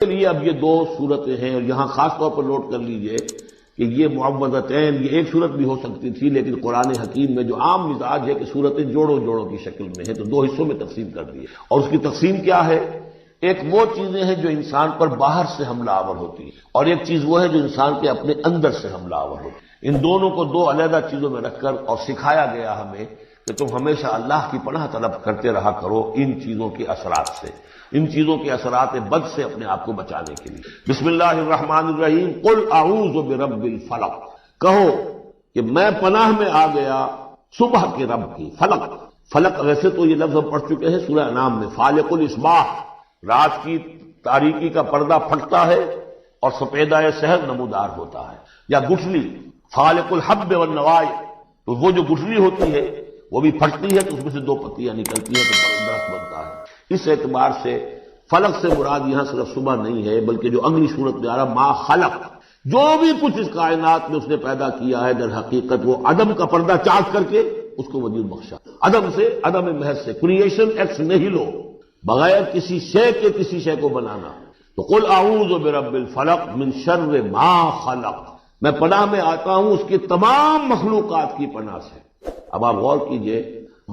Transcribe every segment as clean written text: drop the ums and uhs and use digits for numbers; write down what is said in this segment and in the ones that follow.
لیے اب یہ دو صورتیں ہیں، اور یہاں خاص طور پر نوٹ کر لیجئے کہ یہ معوذتین یہ ایک صورت بھی ہو سکتی تھی، لیکن قرآن حکیم میں جو عام مزاج ہے کہ صورتیں جوڑوں جوڑوں کی شکل میں ہے، تو دو حصوں میں تقسیم کر دی ہے۔ اور اس کی تقسیم کیا ہے؟ ایک وہ چیزیں ہیں جو انسان پر باہر سے حملہ آور ہوتی ہیں، اور ایک چیز وہ ہے جو انسان کے اپنے اندر سے حملہ آور ہوتی ہے۔ ان دونوں کو دو علیحدہ چیزوں میں رکھ کر اور سکھایا گیا ہمیں کہ تم ہمیشہ اللہ کی پناہ طلب کرتے رہا کرو ان چیزوں کے اثرات سے، ان چیزوں کے اثرات بد سے اپنے آپ کو بچانے کے لیے۔ بسم اللہ الرحمن الرحیم، قل اعوذ برب الفلق، کہو کہ میں پناہ میں آ گیا صبح کے رب کی۔ فلق، فلق ویسے تو یہ لفظ ہم پڑھ چکے ہیں سورہ انعام میں، فالق الاصباح، رات کی تاریکی کا پردہ پھٹتا ہے اور سپیدہ سحر نمودار ہوتا ہے، یا گٹھلی فالق الحب والنوائے، تو وہ جو گٹھلی ہوتی ہے وہ بھی پھٹتی ہے تو اس میں سے دو پتیاں نکلتی ہیں تو درخت بنتا ہے۔ اس اعتبار سے فلق سے مراد یہاں صرف صبح نہیں ہے، بلکہ جو اگلی صورت میں آ رہا ما خلق، جو بھی کچھ اس کائنات میں اس نے پیدا کیا ہے در حقیقت وہ عدم کا پردہ چاک کر کے اس کو وجود بخشا، عدم سے، عدم محض سے، کریشن ایکس نہیلو، بغیر کسی شے کے کسی شے کو بنانا۔ تو قل اعوذ برب الفلق من شر ما خلق، میں پناہ میں آتا ہوں اس کی تمام مخلوقات کی پناہ سے۔ اب آپ غور کیجئے،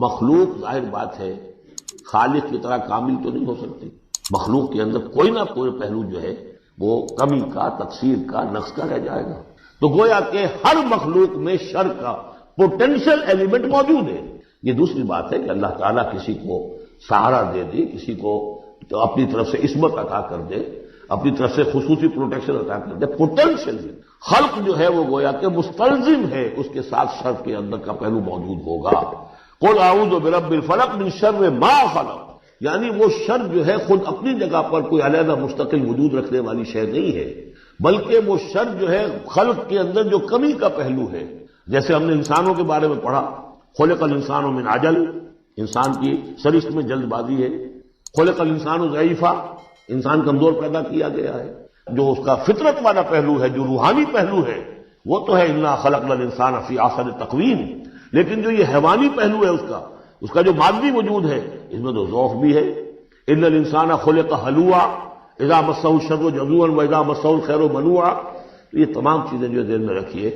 مخلوق ظاہر بات ہے خالق کی طرح کامل تو نہیں ہو سکتی، مخلوق کے اندر کوئی نہ کوئی پہلو جو ہے وہ کمی کا، تقصیر کا، نقص کا رہ جائے گا۔ تو گویا کہ ہر مخلوق میں شر کا پوٹینشل ایلیمنٹ موجود ہے۔ یہ دوسری بات ہے کہ اللہ تعالیٰ کسی کو سہارا دے دے، کسی کو تو اپنی طرف سے عصمت عطا کر دے، اپنی طرف سے خصوصی پروٹیکشن عطا کر دے، پوٹینشل خلق جو ہے وہ گویا کہ مستلزم ہے، اس کے ساتھ شر کے اندر کا پہلو موجود ہوگا۔ قل اعوذ برب الفلق من شر ما خلق، یعنی وہ شر جو ہے خود اپنی جگہ پر کوئی علیحدہ مستقل وجود رکھنے والی شے نہیں ہے، بلکہ وہ شر جو ہے خلق کے اندر جو کمی کا پہلو ہے۔ جیسے ہم نے انسانوں کے بارے میں پڑھا، خلق الانسان من عجل، انسان کی سرشت میں جلد بازی ہے۔ خلق الانسان ضعیفا، انسان کمزور پیدا کیا گیا ہے۔ جو اس کا فطرت والا پہلو ہے، جو روحانی پہلو ہے، وہ تو ہے انا خلقنا الانسان فی احسن تقویم، لیکن جو یہ حیوانی پہلو ہے اس کا جو مادی وجود ہے، اس میں تو ضعف بھی ہے۔ ان الانسان خلق ہلوعا اذا مسہ الشر جزوعا واذا مسہ الخیر منوعا، تو یہ تمام چیزیں جو ذہن میں رکھیے۔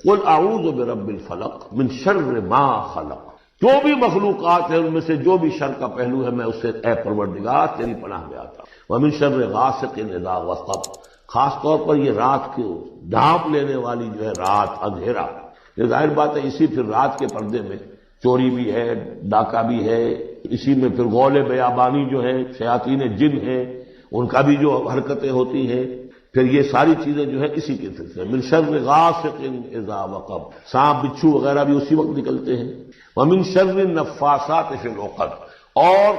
قل اعوذ برب الفلق من شر ما خلق، جو بھی مخلوقات ہیں ان میں سے جو بھی شر کا پہلو ہے میں اس سے اے پروردگار تیری پناہ میں آتا ہوں۔ ومن شر غاسق اذا وقب، خاص طور پر یہ رات کو ڈھانپ لینے والی جو ہے رات، اندھیرا، یہ ظاہر بات ہے اسی پھر رات کے پردے میں چوری بھی ہے، ڈاکہ بھی ہے، اسی میں پھر غول بیابانی جو ہے، شیاطین جن ہیں ان کا بھی جو حرکتیں ہوتی ہیں، پھر یہ ساری چیزیں جو ہے اسی کے سلسلے من شر غاسق اذا وقب، سانپ بچھو وغیرہ بھی اسی وقت نکلتے ہیں۔ ومن شر النفاثات فی العقد، اور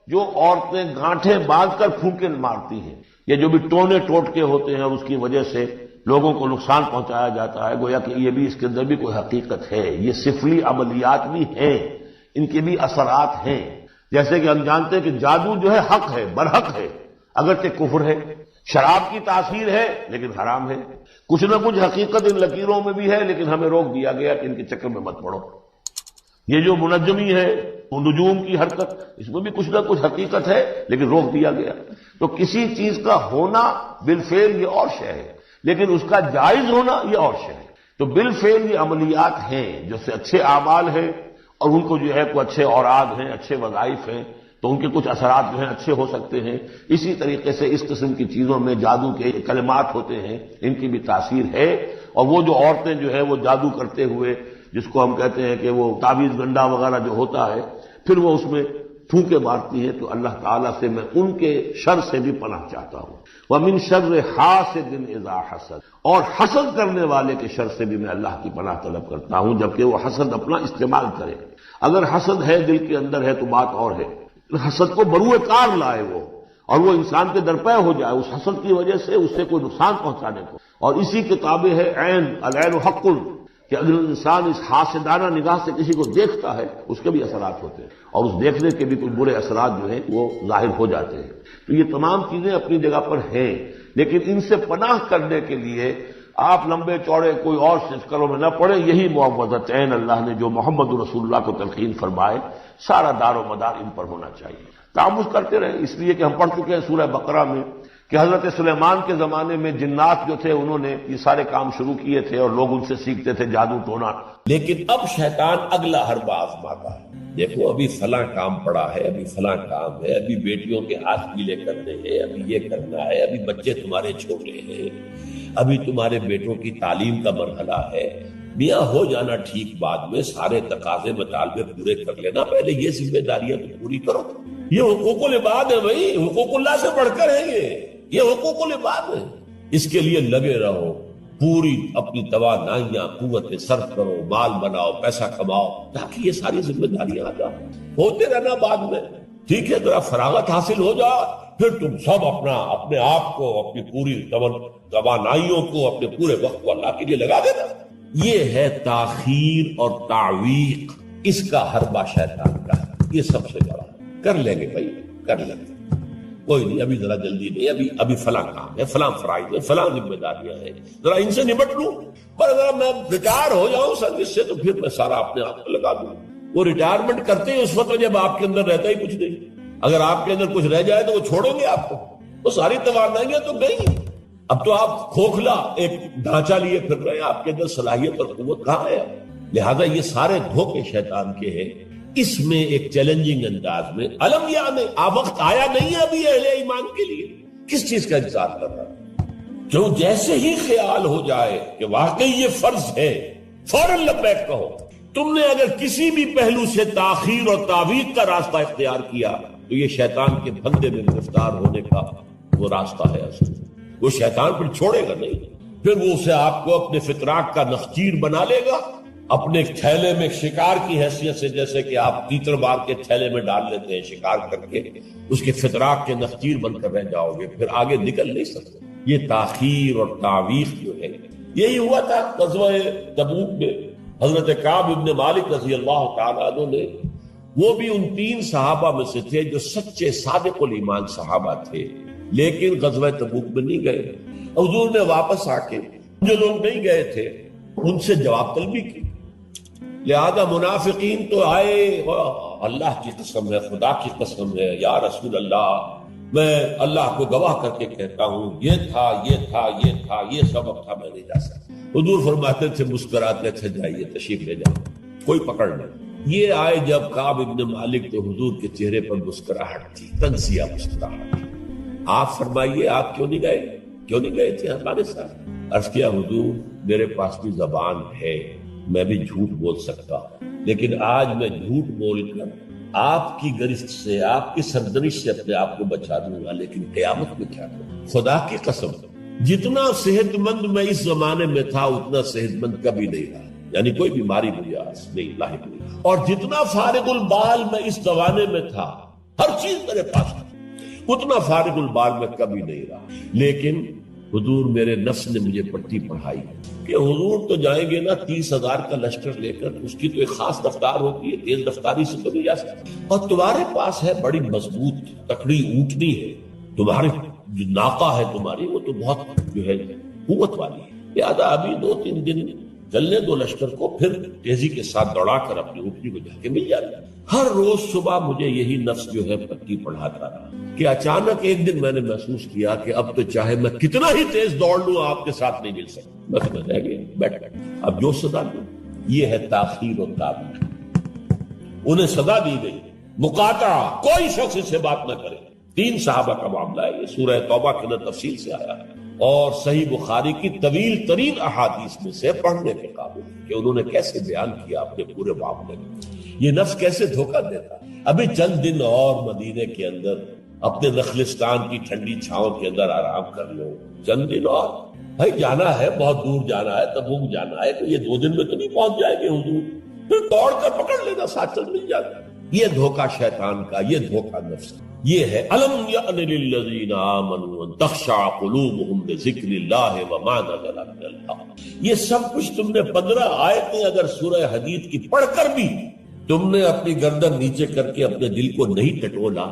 جو عورتیں گانٹھیں باندھ کر پھونکے مارتی ہیں، یہ جو بھی ٹونے ٹوٹکے ہوتے ہیں اور اس کی وجہ سے لوگوں کو نقصان پہنچایا جاتا ہے، گویا کہ یہ بھی اس کے اندر بھی کوئی حقیقت ہے۔ یہ سفلی عملیات بھی ہیں، ان کے بھی اثرات ہیں۔ جیسے کہ ہم جانتے ہیں کہ جادو جو ہے حق ہے، برحق ہے، اگرچہ کفر ہے، شراب کی تاثیر ہے لیکن حرام ہے، کچھ نہ کچھ حقیقت ان لکیروں میں بھی ہے، لیکن ہمیں روک دیا گیا کہ ان کے چکر میں مت پڑو۔ یہ جو منجمی ہے، نجوم کی حرکت، اس میں بھی کچھ نہ کچھ حقیقت ہے لیکن روک دیا گیا۔ تو کسی چیز کا ہونا بالفعل یہ اور شے ہے، لیکن اس کا جائز ہونا یہ اور شے ہے۔ تو بالفعل یہ عملیات ہیں جو سے اچھے اعمال ہیں، اور ان کو جو ہے کوئی اچھے اوراد ہیں، اچھے وظائف ہیں، تو ان کے کچھ اثرات جو ہیں اچھے ہو سکتے ہیں۔ اسی طریقے سے اس قسم کی چیزوں میں جادو کے کلمات ہوتے ہیں، ان کی بھی تاثیر ہے۔ اور وہ جو عورتیں جو ہے وہ جادو کرتے ہوئے، جس کو ہم کہتے ہیں کہ وہ تعویذ گنڈا وغیرہ جو ہوتا ہے، پھر وہ اس میں پھونکے مارتی ہیں، تو اللہ تعالیٰ سے میں ان کے شر سے بھی پناہ چاہتا ہوں۔ وَمِن شَرِّ حَاسِدٍ إِذَا حَسَدَ، اور حسد کرنے والے کے شر سے بھی میں اللہ کی پناہ طلب کرتا ہوں، جبکہ وہ حسد اپنا استعمال کرے۔ اگر حسد ہے دل کے اندر ہے تو بات اور ہے، حسد کو بروئے کار لائے وہ، اور وہ انسان کے درپے ہو جائے اس حسد کی وجہ سے اس سے کوئی نقصان پہنچانے کو۔ اور اسی کتابیں ہے عین، العین حق، کہ اگر انسان اس حاسدانہ نگاہ سے کسی کو دیکھتا ہے اس کے بھی اثرات ہوتے ہیں، اور اس دیکھنے کے بھی کچھ برے اثرات جو ہیں وہ ظاہر ہو جاتے ہیں۔ تو یہ تمام چیزیں اپنی جگہ پر ہیں، لیکن ان سے پناہ کرنے کے لیے آپ لمبے چوڑے کوئی اور سلسلوں میں نہ پڑے۔ یہی معوذتین اللہ نے جو محمد رسول اللہ کو تلقین فرمائے، سارا دار و مدار ان پر ہونا چاہیے۔ تامل کرتے رہے، اس لیے کہ ہم پڑھ چکے ہیں سورہ بقرہ میں کہ حضرت سلیمان کے زمانے میں جنات جو تھے انہوں نے یہ سارے کام شروع کیے تھے اور لوگ ان سے سیکھتے تھے جادو ٹونا، لیکن اب شیطان اگلا حربہ آزماتا ہے۔ دیکھو ابھی فلاں کام پڑا ہے، ابھی فلاں کام ہے، ابھی بیٹیوں کے ہاتھ پیلے کرنے ہیں، ابھی یہ کرنا ہے، ابھی بچے تمہارے چھوٹے ہیں، ابھی تمہارے بیٹوں کی تعلیم کا مرحلہ ہے، میاں ہو جانا ٹھیک، بعد میں سارے تقاضے مطالبے پورے کر لینا، پہلے یہ ذمہ داریاں تو پوری کرو۔ یہ حقوق العباد ہے بھائی، حقوق اللہ سے بڑھ کر ہے یہ حقوق العباد ہے۔ اس کے لیے لگے رہو، پوری اپنی توانائیاں قوتیں صرف کرو، مال بناؤ، پیسہ کماؤ، تاکہ یہ ساری ذمہ داریاں آ جائیں، ہوتے رہنا بعد میں۔ ٹھیک ہے، ذرا فراغت حاصل ہو جا، پھر تم سب اپنے آپ کو، اپنی پوری توانائیوں کو، اپنے پورے وقت کو اللہ کے لیے لگا دینا۔ یہ ہے تاخیر اور تعویق، اس کا حربہ شیطان کا ہے، یہ سب سے بڑا۔ کر لیں گے بھائی، کر لیں گے، کوئی نہیں، ابھی ذرا جلدی نہیں، ابھی فلاں کام ہے، فلاں فرائض ہے، فلاں ذمہ داریاں ہیں، ذرا ان سے نمٹ لوں، پر اگر میں ریٹائر ہو جاؤں سروس سے تو پھر میں سارا اپنے آپ کو لگا دوں۔ وہ ریٹائرمنٹ کرتے ہیں اس وقت جب آپ کے اندر رہتا ہی کچھ نہیں، اگر آپ کے اندر کچھ رہ جائے تو وہ چھوڑیں گے آپ کو، وہ ساری توانائیاں تو گئی۔ اب تو آپ کھوکھلا ایک ڈھانچہ لیے پھر رہے ہیں، آپ کے اندر صلاحیت اور قوت کہاں ہے؟ لہذا یہ سارے دھوکے شیطان کے ہیں۔ اس میں ایک چیلنجنگ انداز میں علم یعنی وقت آیا نہیں ہے ابھی اہل ایمان کے لیے، کس چیز کا انتظار کر رہا ہے؟ جو جیسے ہی خیال ہو جائے کہ واقعی یہ فرض ہے، فوراً لبیک کہو۔ تم نے اگر کسی بھی پہلو سے تاخیر اور تعویق کا راستہ اختیار کیا تو یہ شیطان کے پھندے میں گرفتار ہونے کا وہ راستہ ہے اصل۔ وہ شیطان پھر چھوڑے گا نہیں، پھر وہ اسے آپ کو اپنے فتراک کا نخچیر بنا لے گا، اپنے تھیلے میں شکار کی حیثیت سے، جیسے کہ آپ تیتر مار کے تھیلے میں ڈال لیتے ہیں شکار کر کے، اس کے فتراک کے نخچیر بن کر رہ جاؤ گے، پھر آگے نکل نہیں سکتے۔ یہ تاخیر اور تعویق جو ہے، یہی ہوا تھا غزوہ تبوک میں۔ حضرت کعب ابن مالک رضی اللہ تعالیٰ عنہ نے، وہ بھی ان 3 صحابہ میں سے تھے جو سچے صادق الایمان صحابہ تھے، لیکن غزوہ تبوک میں نہیں گئے۔ حضور نے واپس آ کے جو لوگ نہیں گئے تھے ان سے جواب طلبی کی، لہذا منافقین تو آئے، اللہ کی قسم ہے، خدا کی قسم ہے یا رسول اللہ، میں اللہ کو گواہ کر کے کہتا ہوں یہ تھا یہ تھا یہ تھا، یہ سبب تھا، میں نہیں جا سکتا۔ حضور فرماتے تھے مسکراتے تھے، جائیے تشریف لے جاؤ، کوئی پکڑ نہیں۔ یہ آئے جب کعب ابن مالک، تو حضور کے چہرے پر مسکراہٹ تھی، تنزیہ مسکراہٹ۔ آپ فرمائیے آپ کیوں نہیں گئے، کیوں نہیں گئے تھے ہمارے ساتھ؟ عرض کیا حضور میرے پاس بھی زبان ہے، میں بھی جھوٹ بول سکتا ہوں، لیکن آج میں جھوٹ بول کر آپ کی گرفت سے، آپ کی سرزنش سے اپنے آپ کو بچا دوں گا، لیکن قیامت میں کیا کروں؟ خدا کی قسم، جتنا صحت مند میں اس زمانے میں تھا اتنا صحت مند کبھی نہیں رہا، یعنی کوئی بیماری مجھے نہیں لاحق ہوئی، اور جتنا فارغ البال میں اس زمانے میں تھا، ہر چیز میرے پاس تھی، اتنا فارغ البال میں کبھی نہیں رہا۔ لیکن حضور میرے نفس نے مجھے پٹی پڑھائی کہ حضور تو جائیں گے نا 30,000 کا لشکر لے کر، اس کی تو ایک خاص رفتار ہوتی ہے، تیز رفتاری سے تو نہیں جا سکتا، اور تمہارے پاس ہے بڑی مضبوط تکڑی اونٹنی ہے، تمہاری جو ناقہ ہے تمہاری، وہ تو بہت جو ہے قوت والی ہے، لہٰذا ابھی 2-3 دن چلنے دو لشکر کو، پھر تیزی کے ساتھ دوڑا کر اپنی اونٹنی کو جا کے مل جاتا۔ ہر روز صبح مجھے یہی نفس جو ہے پٹی پڑھاتا رہا کہ اچانک ایک دن میں نے محسوس کیا کہ اب تو چاہے میں کتنا ہی تیز دوڑ لوں آپ کے ساتھ نہیں مل سکتا، بس میں رہ گیا بیٹھ۔ اب جو سزا دوں، یہ ہے تاخیر اور تعویق۔ انہیں سزا دی گئی، مقاطعہ، کوئی شخص اس سے بات نہ کرے۔ 3 صحابہ کا معاملہ ہے، یہ سورہ توبہ کے اندر تفصیل سے آیا ہے، اور صحیح بخاری کی طویل ترین احادیث میں سے پڑھنے کے قابل کہ انہوں نے کیسے بیان کیا اپنے پورے معاملے میں، یہ نفس کیسے دھوکہ دیتا۔ ابھی چند دن اور مدینے کے اندر اپنے نخلستان کی ٹھنڈی چھاؤں کے اندر آرام کر لو، چند دن اور، بھائی جانا ہے، بہت دور جانا ہے، تبوک جانا ہے، تو یہ 2 دن میں تو نہیں پہنچ جائے گے حضور، پھر دوڑ کر پکڑ لینا، ساتھ چل مل جاتا۔ یہ دھوکہ شیطان کا، یہ دھوکہ نفس، یہ ہے الم یأن للذین آمنوا ان تخشع قلوبهم لذکر اللہ وما نزل من الحق۔ یہ سب کچھ تم نے 15 آیتیں اگر سورہ حدید کی پڑھ کر بھی تم نے اپنی گردن نیچے کر کے اپنے دل کو نہیں ٹٹولا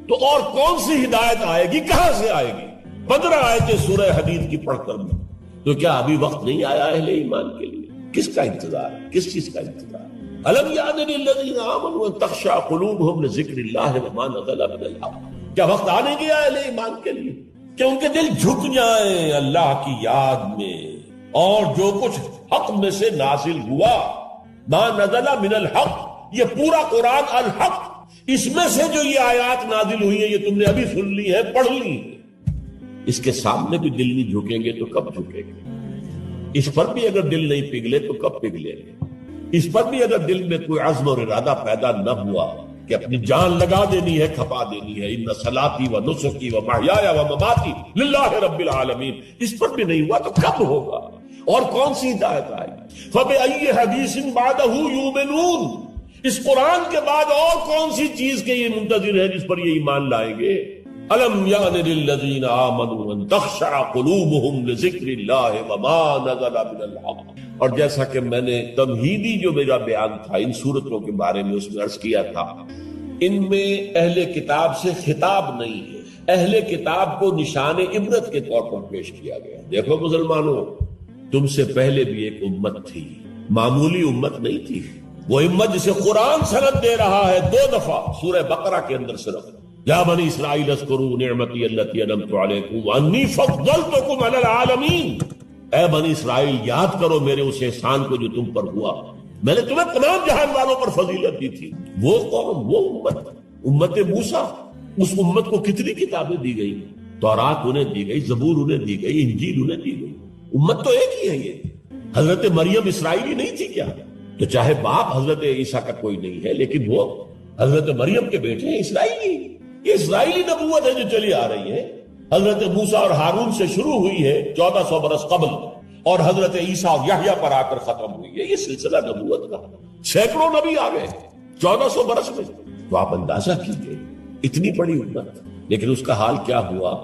تو اور کون سی ہدایت آئے گی، کہاں سے آئے گی؟ 15 آیتیں سورہ حدید کی پڑھ کر بھی تو کیا ابھی وقت نہیں آیا اہل ایمان کے لیے؟ کس کا انتظار ہے، کس چیز کا انتظار؟ الم یأن للذین آمنوا ان تخشع قلوبهم لذکر اللہ وما نزل من الحق۔ کیا وقت آنے گیا اہل ایمان کے لیے؟ کہ ان کے دل جھک جائیں اللہ کی یاد میں، اور جو کچھ حق میں سے نازل ہوا، ما نزل من الحق، یہ پورا قرآن الحق، اس میں سے جو یہ آیات نازل ہوئی ہیں یہ تم نے ابھی سن لی ہے، پڑھ لی ہے، اس کے سامنے بھی دل نہیں جھکیں گے تو کب جھکیں گے؟ اس پر بھی اگر دل نہیں پگھلے تو کب پگھلیں گے؟ اس پر بھی اگر دل میں کوئی عزم اور ارادہ پیدا نہ ہوا کہ اپنی جان لگا دینی ہے، کھپا دینی ہے، ان صلاتی و نسکی و محیایا و مماتی للہ رب العالمین، اس پر بھی نہیں ہوا تو کب ہوگا؟ اور کون سی ہدایت آئے گی؟ فبأي حدیث بعدہ یؤمنون، اس قرآن کے بعد اور کون سی چیز کے یہ منتظر ہے جس پر یہ ایمان لائیں گے؟ الم یعن للذین آمنوا ان تخشع قلوبهم لذکر اللہ وما نزل من الحق، اور جیسا کہ میں نے تمہیدی جو میرا بیان تھا ان صورتوں کے بارے میں اس میں عرض کیا تھا، ان میں اہل کتاب سے خطاب نہیں ہے، اہل کتاب کو نشان عبرت کے طور پر پیش کیا گیا۔ دیکھو مسلمانوں، تم سے پہلے بھی ایک امت تھی، معمولی امت نہیں تھی، وہ امت جسے قرآن سند دے رہا ہے 2 دفعہ سورہ بقرہ کے اندر صرف، یا بنی اسرائیل اذکروا نعمتی التی انعمت علیکم وانی فضلتکم علی العالمین، اے بنی اسرائیل یاد کرو میرے اس احسان کو جو تم پر ہوا، میں نے تمہیں تمام جہان والوں پر فضیلت دی تھی۔ وہ قوم، وہ امت موسیٰ، اس امت کو کتنی کتابیں دی گئی؟ تورات انہیں دی گئی، زبور انہیں دی گئی، انجیل انہیں دی گئی، امت تو ایک ہی ہے۔ یہ حضرت مریم اسرائیلی نہیں تھی کیا؟ تو چاہے باپ حضرت عیسیٰ کا کوئی نہیں ہے لیکن وہ حضرت مریم کے بیٹے ہیں، اسرائیلی، یہ اسرائیلی نبوت ہے جو چلی آ رہی ہے۔ حضرت موسیٰ اور ہارون سے شروع ہوئی ہے 1400 برس قبل، اور حضرت عیسیٰ اور یحییٰ پر آ کر ختم ہوئی ہے۔ یہ سلسلہ نبوت کا، سینکڑوں نبی آ گئے 1400 برس میں، تو آپ اندازہ کیجئے اتنی بڑی امت، لیکن اس کا حال کیا ہوا؟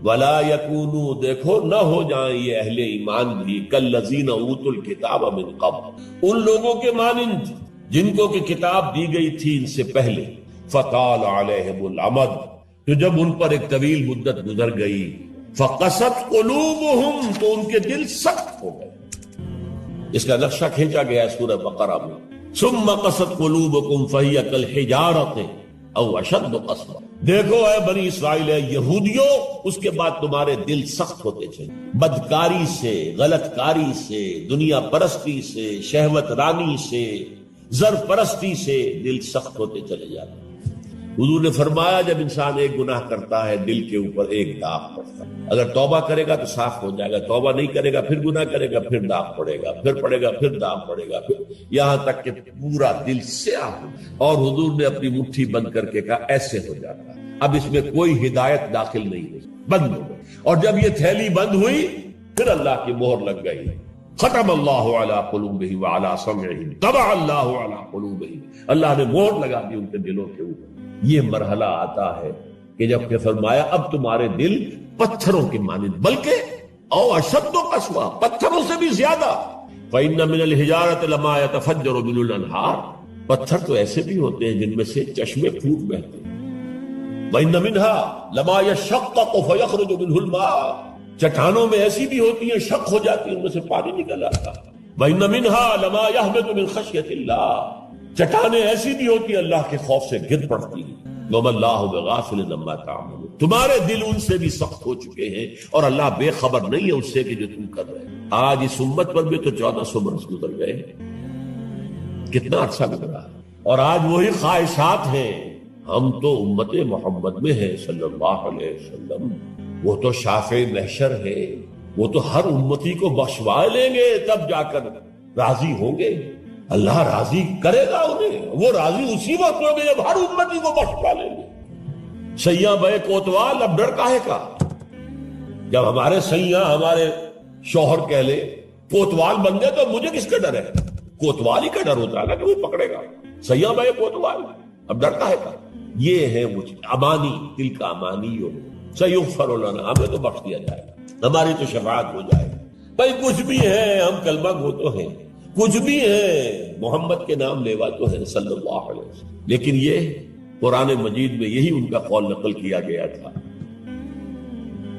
وَلَا يَكُونُوا، دیکھو نہ ہو جائیں یہ اہل ایمان بھی كَالَّذِينَ أُوتُوا الْكِتَابَ مِنْ قَبْلُ، ان لوگوں کے مانند جن کو کہ کتاب دی گئی تھی ان سے پہلے، فَطَالَ عَلَيْهِمُ الْأَمَدُ، تو جب ان پر ایک طویل مدت گزر گئی، فَقَسَتْ قُلُوبُهُمْ، تو ان کے دل سخت ہو گئے۔ اس کا نقشہ کھینچا گیا ہے سورہ بقرہ میں، ثُمَّ قَسَتْ قُلُوبُكُمْ فَهِيَ كَالْحِجَارَةِ او اشد قسوہ، دیکھو اے بنی اسرائیل، اے یہودیوں، اس کے بعد تمہارے دل سخت ہوتے چلے، بدکاری سے، غلط کاری سے، دنیا پرستی سے، شہوت رانی سے، زر پرستی سے دل سخت ہوتے چلے جاتے۔ حضور نے فرمایا جب انسان ایک گناہ کرتا ہے دل کے اوپر ایک داغ پڑتا ہے، اگر توبہ کرے گا تو صاف ہو جائے گا، توبہ نہیں کرے گا پھر گناہ کرے گا، پھر داغ پڑے گا، پھر پڑے گا، پھر داغ پڑے گا، پھر یہاں تک کہ پورا دل سیاہ ہو جائے۔ اور حضور نے اپنی مٹھی بند کر کے کہا ایسے ہو جاتا ہے، اب اس میں کوئی ہدایت داخل نہیں ہوئی، بند ہو گئی۔ اور جب یہ تھیلی بند ہوئی پھر اللہ کی مہر لگ گئی، ختم اللہ علی قلوبہم وعلی سمعہم طبع اللہ علی قلوبہم، اللہ نے مہر لگا دی ان کے دلوں کے اوپر۔ یہ مرحلہ آتا ہے کہ جب کہ فرمایا اب تمہارے دل پتھروں کے مانند، بلکہ او اشد قسوہ، پتھروں سے بھی زیادہ، فإن من الحجارۃ لما يتفجر منه الانہار، پتھر تو ایسے بھی ہوتے ہیں جن میں سے چشمے پھوٹ بہتے ہیں، وإن منها لما يشقق فيخرج منه الماء، چٹانوں میں ایسی بھی ہوتی ہیں شق ہو جاتی ہیں ان میں سے پانی نکل آتا، وإن منها لما يهبط من خشية الله، چٹانیں ایسی بھی ہوتی ہیں اللہ کے خوف سے گر پڑتی ہیں، وما اللہ بغافل عما تعملون، تمہارے دل ان سے بھی سخت ہو چکے ہیں اور اللہ بے خبر نہیں ہے اس سے کہ جو تم کر رہے ہیں۔ آج اس امت پر بھی تو 1400 برس گزر گئے، کتنا عرصہ گزرا ہے، اور آج وہی خواہشات ہیں۔ ہم تو امت محمد میں ہیں صلی اللہ علیہ وسلم، وہ تو شافع محشر ہے، وہ تو ہر امتی کو بخشوا لیں گے تب جا کر راضی ہوں گے، اللہ راضی کرے گا انہیں، وہ راضی اسی وقت ہوں گے جب ہر امتی کو بخشوا لیں گے۔ سیاں بے کوتوال، اب ڈر کاہے کا؟ جب ہمارے سیاں ہمارے شوہر کہہ لے کوتوال بن گئے تو مجھے کس کا ڈر ہے؟ کوتوال ہی کا ڈر ہوتا ہے نا کہ وہ پکڑے گا، سیاں بے کوتوال، اب ڈر کاہے کا؟ یہ ہے مجھ امانی، دل کا امانی ہو، سیغفر لنا، ہمیں تو بخش دیا جائے گا، ہماری تو شفاعت ہو جائے گا۔ بھائی کچھ بھی ہے، ہم کلمہ گو تو ہیں، کچھ بھی ہے، محمد کے نام لیوا تو ہے صلی اللہ علیہ وسلم، لیکن یہ قرآن مجید میں یہی ان کا قول نقل کیا گیا تھا۔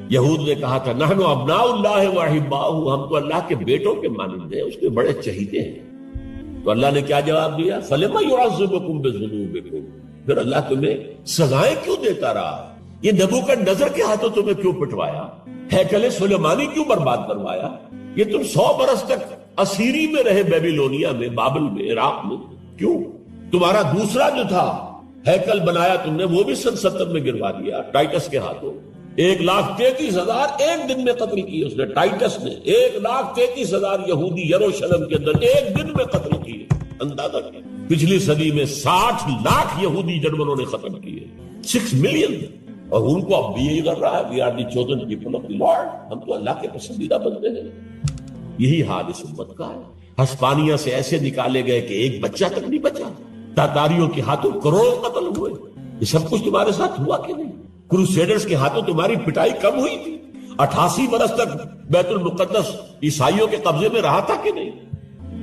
یہود نے کہا تھا نحن ابناء اللہ واحباؤہ، ہم تو اللہ کے بیٹوں کے مانند ہیں، اس کے بڑے چہیتے ہیں۔ تو اللہ نے کیا جواب دیا؟ فلما يعذبكم بذنوبكم، پھر اللہ تمہیں سزائیں کیوں دیتا رہا ہے؟ یہ نبوکدنضر کے ہاتھوں تمہیں کیوں پٹوایا؟ ہیکل سلیمانی کیوں برباد کروایا؟ یہ تم 100 برس تک اسیری میں رہے، بیبیلونیا میں، بابل میں، عراق میں، کیوں؟ تمہارا دوسرا جو تھا ہیکل بنایا تم نے، وہ بھی سن 70 میں گروا دیا ٹائٹس کے ہاتھوں۔ 1,33,000 ایک دن میں قتل کیے اس نے، ٹائٹس نے 1,33,000 یہودی یروشلم کے اندر ایک دن میں قتل کیے۔ اندازہ کیا؟ پچھلی صدی میں 60 لاکھ یہودی جرمنوں نے ختم کیے، 6 ملین، اور ان کو اب بھی یہی کر رہا ہے، we are the chosen people of the Lord, ہم تو اللہ کے پسندیدہ بندے ہیں۔ یہی حال اس امت کا ہے۔ ہسپانیہ سے ایسے نکالے گئے کہ ایک بچہ تک نہیں بچا، تاتاریوں کے ہاتھوں کروڑوں قتل ہوئے۔ یہ سب کچھ تمہارے ساتھ ہوا کہ نہیں؟ کروسیڈرز کے ہاتھوں تمہاری پٹائی کم ہوئی تھی؟ 88 برس تک بیت المقدس عیسائیوں کے قبضے میں رہا تھا کہ نہیں؟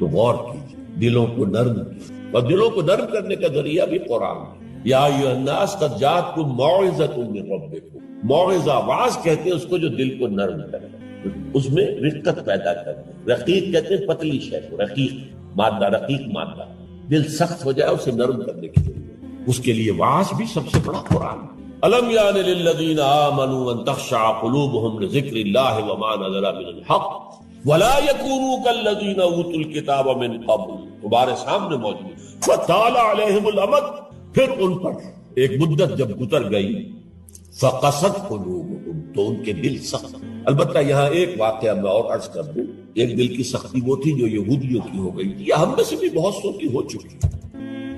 تو غور کیجیے، دلوں کو نرم کیجیے، اور دلوں کو نرم کرنے کا ذریعہ بھی قرآن ہے۔ یا ایھا الناس قد جاءتکم موعظۃ من ربکم، موعظہ، واعظ کہتے ہیں اس کو جو دل کو نرم کرے، اس میں رقت پیدا کرے۔ رقیق کہتے ہیں پتلی شے کو، رقیق مادہ، رقیق مادہ، دل سخت ہو جائے اسے نرم کرنے کے لیے، اس کے لیے واعظ بھی سب سے بڑا قرآن ہے۔ الم یان للذین آمنوا ان تخشع قلوبهم لذکر اللہ وما نزل من الحق ولا یکونوا کالذین اوتوا الکتاب من قبل، تمہارے سامنے موجود، فطال علیہم الامد، پھر ان پر ایک مدت جب گزر گئی، فقست قلوبهم، تو ان کے دل سخت۔ البتہ یہاں ایک واقعہ میں اور عرض کر دوں، ایک دل کی سختی وہ تھی جو یہودیوں کی ہو گئی تھی، یا ہم میں سے بھی بہت سو کی ہو چکی،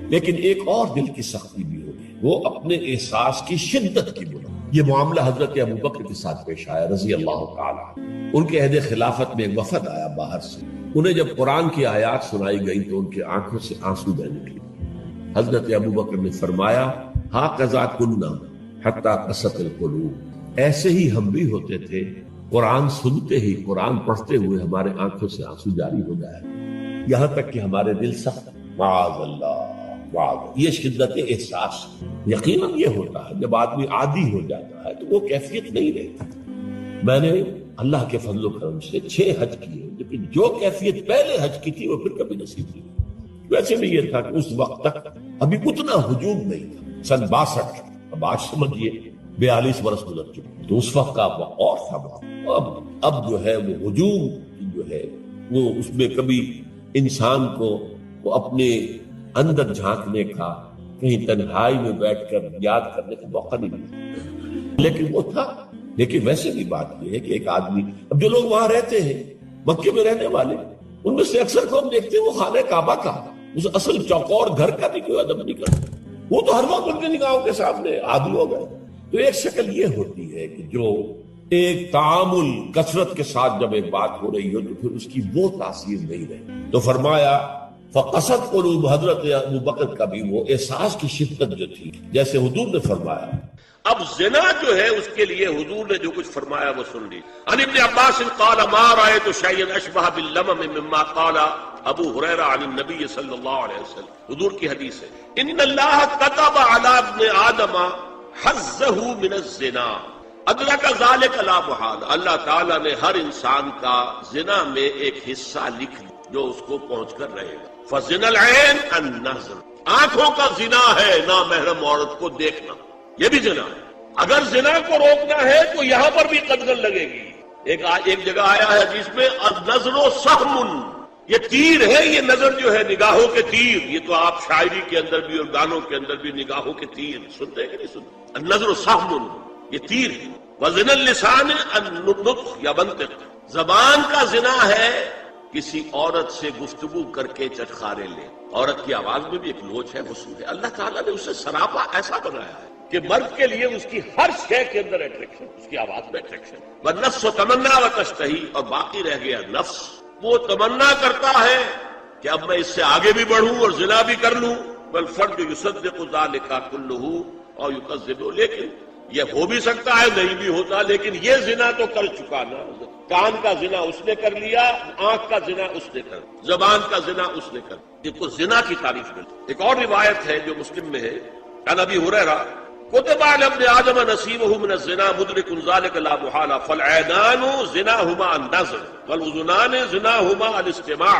لیکن ایک اور دل کی سختی بھی ہوگی، وہ اپنے احساس کی شدت کی بنا۔ یہ معاملہ حضرت ابوبکر کے ساتھ پیش آیا رضی اللہ تعالی۔ ان کے عہد خلافت میں ایک وفد آیا باہر سے، انہیں جب قرآن کی آیات سنائی گئی تو ان کی آنکھوں سے آنسو بہنے لگے۔ حضرت ابوبکر نے فرمایا، ہاکذا کنا حتی قست القلوب، ایسے ہی ہم بھی ہوتے تھے، قرآن سنتے ہی، قرآن پڑھتے ہوئے ہمارے آنکھوں سے آنسو جاری ہو جائے، یہاں تک کہ ہمارے دل سخت، معاذ اللہ، معاذ۔ یہ شدت احساس یقیناً یہ ہوتا ہے جب آدمی عادی ہو جاتا ہے تو وہ کیفیت نہیں رہتی۔ میں نے اللہ کے فضل و کرم سے 6 حج کیے، لیکن جو کیفیت پہلے حج کی تھی وہ پھر کبھی نصیب نہیں ہوئی۔ ویسے بھی یہ تھا کہ اس وقت تک ابھی اتنا ہجوم نہیں تھا، سن 62، اب آج سمجھیے 42 برس گزر چکے، تو اس وقت کا اور تھا۔ اب جو ہے وہ ہجوم جو ہے وہ اس میں کبھی انسان کو اپنے اندر جھانکنے کا، کہیں تنہائی میں بیٹھ کر یاد کرنے کا موقع نہیں ملا، لیکن وہ تھا۔ لیکن ویسے بھی بات یہ ہے کہ ایک آدمی، اب جو لوگ وہاں رہتے ہیں، مکے میں رہنے والے، ان میں سے اکثر کو ہم دیکھتے ہیں وہ خانہ کعبہ کا، اس اصل چوکور گھر کا بھی کوئی ادب نہیں کرتا، وہ تو ہر وقت ان کے نگاہوں کے سامنے عادی ہو گئے۔ تو ایک شکل یہ ہوتی ہے کہ جو ایک تعامل کثرت کے ساتھ جب ایک بات ہو رہی ہو تو پھر اس کی وہ تاثیر نہیں رہی۔ تو فرمایا فقست قلوب، حضرت ابوبکر کا بھی وہ احساس کی شدت جو تھی، جیسے حضور نے فرمایا۔ اب زنا جو ہے اس کے لیے حضور نے جو کچھ فرمایا وہ سن لی۔ عن ابن عباس قال ما رأيت شيئا اشبه باللمم مما قال ابو هريرة عن النبي صلی اللہ علیہ وسلم۔ حضور کی حدیث ہے، ان اللہ كتب على ابن آدم حظه من الزنا ادرک ذلك لا محالہ، اللہ تعالیٰ نے ہر انسان کا زنا میں ایک حصہ لکھ لیا جو اس کو پہنچ کر رہے گا۔ فزنا العین النظر، آنکھوں کا زنا ہے نامحرم عورت کو دیکھنا، یہ بھی زنا ہے۔ اگر زنا کو روکنا ہے تو یہاں پر بھی قدغن لگے گی۔ ایک جگہ آیا ہے جس میں النظر سہم، یہ تیر ہے، یہ نظر جو ہے نگاہوں کے تیر، یہ تو آپ شاعری کے اندر بھی اور گانوں کے اندر بھی نگاہوں کے تیر سنتے ہیں کہ نہیں سنتے؟ النظر سہم، یہ تیر ہے۔ وزنا اللسان النطق یا منطق، زبان کا زنا ہے کسی عورت سے گفتگو کر کے چٹخارے لے، عورت کی آواز میں بھی ایک لوچ ہے، حسن ہے۔ اللہ تعالیٰ نے اسے سراپا ایسا بنایا ہے کہ مرد کے لیے اس کی ہر شے کے اندر اٹریکشن، اس کی آواز میں اٹریکشن۔ والنفس تمنا وتشتہی، اور باقی رہ گیا نفس، وہ تمنا کرتا ہے کہ اب میں اس سے آگے بھی بڑھوں اور زنا بھی کر لوں۔ والفرج یصدق ذلک کلہ اور یکذب، لیکن یہ ہو بھی سکتا ہے نہیں بھی ہوتا، لیکن یہ زنا تو کر چکا نا، کان کا زنا اس نے کر لیا، آنکھ کا زنا اس نے کر، زبان کا زنا اس نے کر، یہ تو زنا کی تعریف ملتی۔ ایک اور روایت ہے جو مسلم میں ہے، عن ابی ہریرہ کتب علی ابن آدم نصیبہ من الزنا مدرک ذلک لا محالہ فالعینان زناہما النظر والاذنان زناہما الاستماع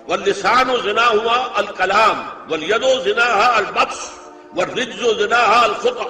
واللسان زناہما الکلام والید زناہا البطش والرجز زناہا الخطأ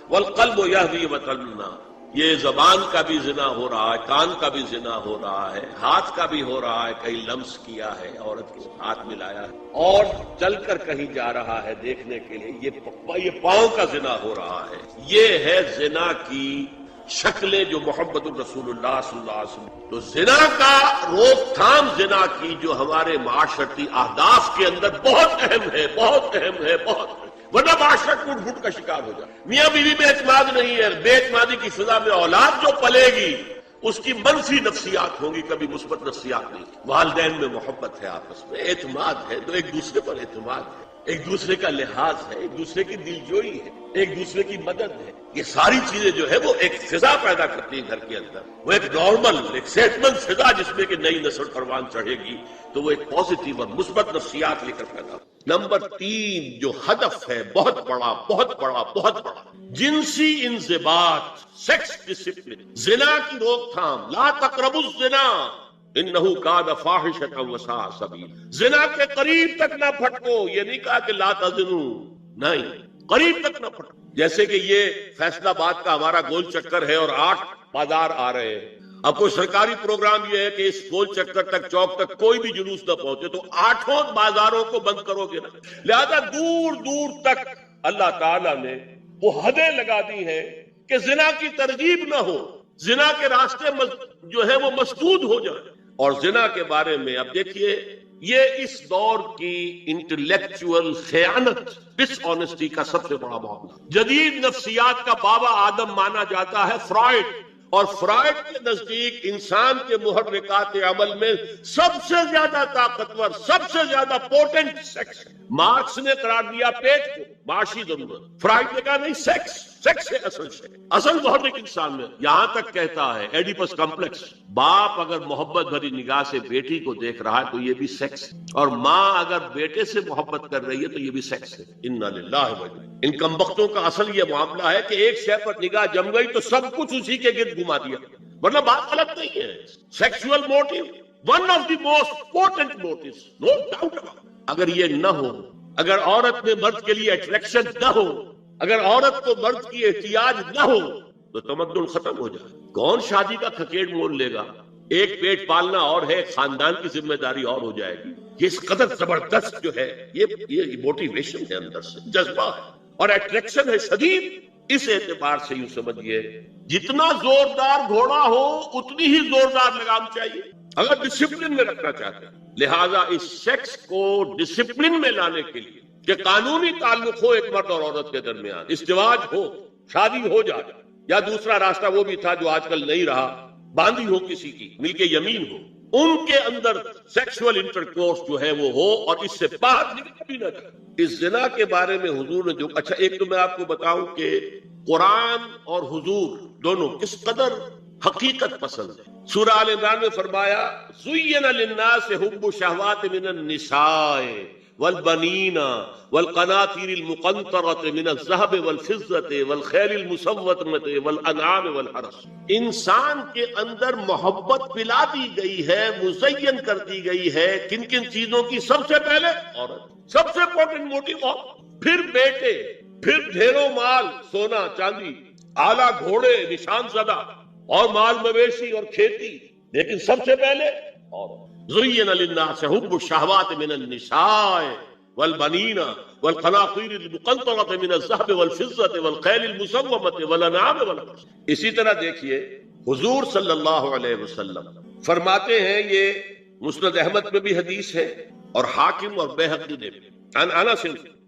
والقلب یہوی وطنا، یہ زبان کا بھی زنا ہو رہا ہے، کان کا بھی زنا ہو رہا ہے، ہاتھ کا بھی ہو رہا ہے، کہیں لمس کیا ہے، عورت کے ہاتھ ملایا ہے، اور چل کر کہیں جا رہا ہے دیکھنے کے لیے، یہ پاؤں کا زنا ہو رہا ہے۔ یہ ہے زنا کی شکلیں جو محمد الرسول اللہ صلی اللہ علیہ وسلم۔ تو زنا کا روک تھام، زنا کی جو ہمارے معاشرتی اہداف کے اندر بہت اہم ہے، بہت اہم ہے، بہت اہم ہے، ورنہ معاشرہ ٹوٹ پھوٹ کا شکار ہو جائے۔ میاں بیوی میں اعتماد نہیں ہے، بے اعتمادی کی فضا میں اولاد جو پلے گی اس کی منفی نفسیات ہوں گی، کبھی مثبت نفسیات نہیں۔ والدین میں محبت ہے، آپس میں اعتماد ہے، تو ایک دوسرے پر اعتماد ہے، ایک دوسرے کا لحاظ ہے، ایک دوسرے کی دلجوئی ہے، ایک دوسرے کی مدد ہے۔ یہ ساری چیزیں جو ہے وہ ایک فضا پیدا کرتی ہے گھر کے اندر، وہ ایک نارمل، ایک صحت مند فضا جس میں کہ نئی نسل پروان چڑھے گی، تو وہ ایک پازیٹیو اور مثبت نفسیات لے کر پیدا ہو۔ نمبر 3 جو ہدف ہے بہت بڑا، بہت بڑا، بہت بڑا، جنسی انضباط، سیکس ڈسپلن، زنا کی روک تھام۔ لا تقربوا الزنا انہ کان فاحشۃ وساء سبیلا، زنا کے قریب تک نہ پھٹکو۔ یہ نہیں کہا کہ لا تزنوا، نہیں، قریب تک نہ پھٹکو۔ جیسے کہ یہ فیصل آباد کا ہمارا گول چکر ہے اور 8 بازار آ رہے ہیں، اب کوئی سرکاری پروگرام یہ ہے کہ اس گول چکر تک، چوک تک کوئی بھی جلوس نہ پہنچے، تو 8 بازاروں کو بند کرو گے نا۔ لہذا دور دور تک اللہ تعالیٰ نے وہ حدیں لگا دی ہیں کہ زنا کی ترغیب نہ ہو، زنا کے راستے جو ہے وہ مسدود ہو جائیں۔ اور زنا کے بارے میں اب دیکھیے، یہ اس دور کی انٹلیکچوئل خیانت، ڈس آنیسٹی کا سب سے بڑا معاملہ۔ جدید نفسیات کا بابا آدم مانا جاتا ہے فرائڈ، اور فرائڈ کے نزدیک انسان کے محرکات عمل میں سب سے زیادہ طاقتور، سب سے زیادہ پوٹنٹ سیکس ہے۔ مارکس نے قرار دیا پیٹ کو معاشی ضرورت، فرائڈ نے کہا نہیں، سیکس، سیکس ہے اصل شے، اصل محرک انسان میں۔ یہاں تک کہتا ہے ایڈیپس کمپلیکس، باپ اگر محبت بھری نگاہ سے بیٹی کو دیکھ رہا ہے تو یہ بھی سیکس ہے، اور ماں اگر بیٹے سے محبت کر رہی ہے تو یہ بھی سیکس ہے۔ انا للہ و انا۔ ان کمبختوں کا اصل یہ معاملہ ہے کہ ایک شے پر نگاہ جم گئی تو سب کچھ اسی کے گرد گھما دیا، ورنہ بات غلط نہیں ہے۔ Sexual motive one of the most potent motives, no doubt about. اگر یہ نہ ہو، اگر عورت میں مرد کے لیے اٹریکشن نہ ہو، اگر عورت کو مرد کی احتیاج نہ ہو، تو تمدن ختم ہو جائے۔ کون شادی کا کھکیڑ مول لے گا؟ ایک پیٹ پالنا اور ہے، خاندان کی ذمہ داری اور ہو جائے گی۔ یہ اس قدر زبردست جو ہے، یہ موٹیویشن ہے، اندر سے جذبہ ہے اور اٹریکشن ہے شدید۔ اس اعتبار سے یوں سمجھیے، جتنا زوردار گھوڑا ہو اتنی ہی زوردار لگام چاہیے اگر ڈسپلن میں رکھنا چاہتے ہیں۔ لہذا اس سیکس کو ڈسپلن میں لانے کے لیے کہ قانونی تعلق ہو ایک مرد اور عورت کے درمیان، ازدواج ہو، شادی ہو جائے، یا دوسرا راستہ وہ بھی تھا جو آج کل نہیں رہا، باندھی ہو کسی کی، مل کے یمین ہو، ان کے اندر سیکسول انٹرکورس جو ہے وہ ہو، اور اس سے باہر نکل بھی نہ جائے۔ اس زنا کے بارے میں حضور نے جو، اچھا ایک تو میں آپ کو بتاؤں کہ قرآن اور حضور دونوں کس قدر حقیقت پسند ہے۔ سورہ آل عمران میں فرمایا زُيِّنَ لِلنَّاسِ حُبُّ الشَّهَوَاتِ مِنَ النِّسَاءِ والبنین والقناطیر المقنطرة من الذهب والفضة والخیل المسومة والانعام والحرث۔ انسان کے اندر محبت پلا دی گئی ہے، مزین کر دی گئی ہے، کن کن چیزوں کی؟ سب سے پہلے عورت، سب سے امپورٹنٹ موٹیو عورت، پھر بیٹے، پھر ڈھیروں مال، سونا چاندی، اعلیٰ گھوڑے نشان زدہ، اور مال مویشی اور کھیتی، لیکن سب سے پہلے عورت۔ زُيِّنَ لِلنَّاسِ حُبُّ الشَّهَوَاتِ مِنَ النِّسَاءِ وَالْبَنِينَ وَالْقَنَاطِيرِ الْمُقَنطَرَةِ مِنَ الذَّهَبِ وَالْفِضَّةِ وَالْخَيْلِ الْمُسَوَّمَةِ وَالْأَنْعَامِ وَالْحَرْثِ۔ اسی طرح دیکھیے حضور صلی اللہ علیہ وسلم فرماتے ہیں، یہ مسند احمد میں بھی حدیث ہے اور حاکم اور بیہقی نے بھی، عن انس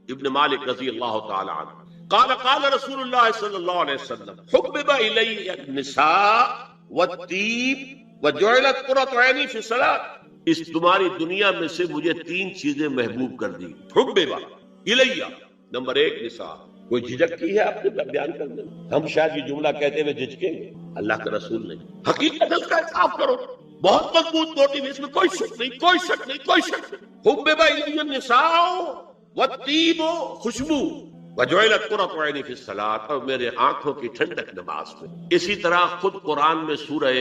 ابن مالک رضی اللہ تعالی عنہ قال قال رسول اللہ صلی اللہ علیہ وسلم حبب الی النساء والطیب وجعلت قرۃ عینی فی الصلاۃ۔ اس تمہاری دنیا میں سے مجھے 3 چیزیں محبوب کر دی۔ حبب الیہ، نمبر 1 نساء۔ کوئی جھجک کی ہے آپ نے بیان کرنے میں؟ ہم شاید یہ جملہ کہتے ہوئے جھجکیں گے، اللہ کے رسول نے حقیقت اس کا احساس کرو، بہت مضبوط موٹیو، اس میں کوئی شک نہیں، کوئی شک نہیں، کوئی شک نہیں۔ حبب الی النساء والطیب، خوشبو، وجعلت قرۃ عینی فی الصلاۃ، اور میرے آنکھوں کی ٹھنڈک نماز میں۔ اسی طرح خود قرآن میں سورہ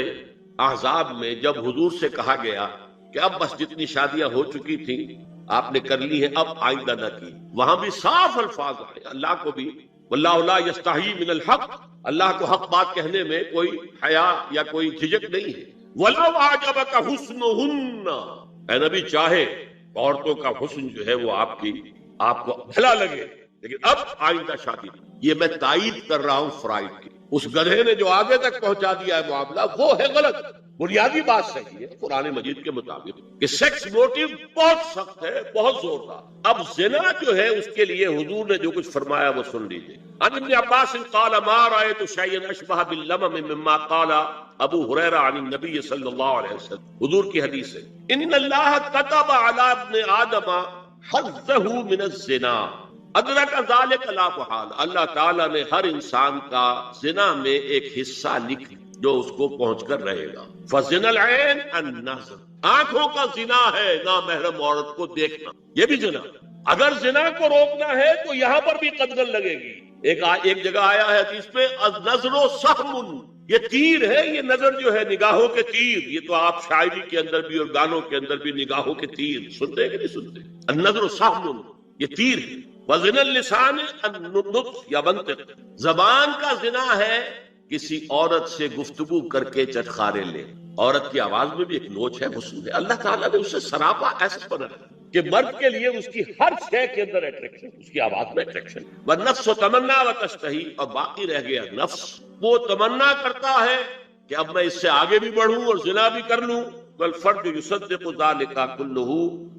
احزاب میں جب حضور سے کہا گیا کہ اب بس جتنی شادیاں ہو چکی تھیں آپ نے کر لی ہیں، اب آئندہ نہ کی، وہاں بھی صاف الفاظ آئے، اللہ کو بھی واللہ لا یستحی من الحق، اللہ کو حق بات کہنے میں کوئی حیا یا کوئی جھجک نہیں ہے۔ وَلَوْ أَعْجَبَكَ حُسْنُهُنَّ، اے نبی چاہے عورتوں کا حسن جو ہے وہ آپ کو بھلا لگے، لیکن اب آئندہ شادی، یہ میں تائید کر رہا ہوں فرائض کی۔ اس گدھے نے جو آگے تک پہنچا دیا ہے معاملہ وہ ہے غلط۔ بنیادی بات صحیح ہے قرآن مجید کے مطابق کہ سیکس موٹیو بہت سخت ہے، بہت زوردار۔ اب زنا جو ہے اس کے لیے حضور نے جو کچھ فرمایا وہ سن لیجیے۔ عن ابن عباس قال ما رأيت شيئا اشبه باللمم مما قال ابو ہریرہ عن النبی صلی اللہ علیہ وسلم، حضور کی حدیث ہے، ان اللہ كتب على ابن آدم حظه من الزنا ادرک ذالک لا محال، اللہ تعالیٰ نے ہر انسان کا زنا میں ایک حصہ لکھ جو اس کو پہنچ کر رہے گا۔ فزنا العین النظر، آنکھوں کا زنا ہے نامحرم عورت کو دیکھنا، یہ بھی زنا۔ اگر زنا کو روکنا ہے تو یہاں پر بھی قدغن لگے گی۔ ایک جگہ آیا ہے حدیث میں النظر سہم، یہ تیر ہے، یہ نظر جو ہے نگاہوں کے تیر، یہ تو آپ شاعری کے اندر بھی اور گانوں کے اندر بھی نگاہوں کے تیر سنتے ہیں کہ نہیں سنتے؟ النظر سہم، یہ تیر ہے۔ وزن اللسان النطق یا منطق، زبان کا زنا ہے کسی عورت سے گفتگو کر کے چٹخارے لے۔ عورت کی آواز میں بھی ایک نوچ ہے، حسن ہے، اللہ تعالیٰ نے اسے سراپا ایسا بنایا کہ مرد کے لیے اس کی ہر شے کے اندر اٹریکشن، اس کی آواز میں اٹریکشن۔ والنفس تمنا وتشتہی، اور باقی رہ گیا نفس، وہ تمنا کرتا ہے کہ اب میں اس سے آگے بھی بڑھوں اور زنا بھی کر لوں۔ والفرد یصدق ذلک کلہ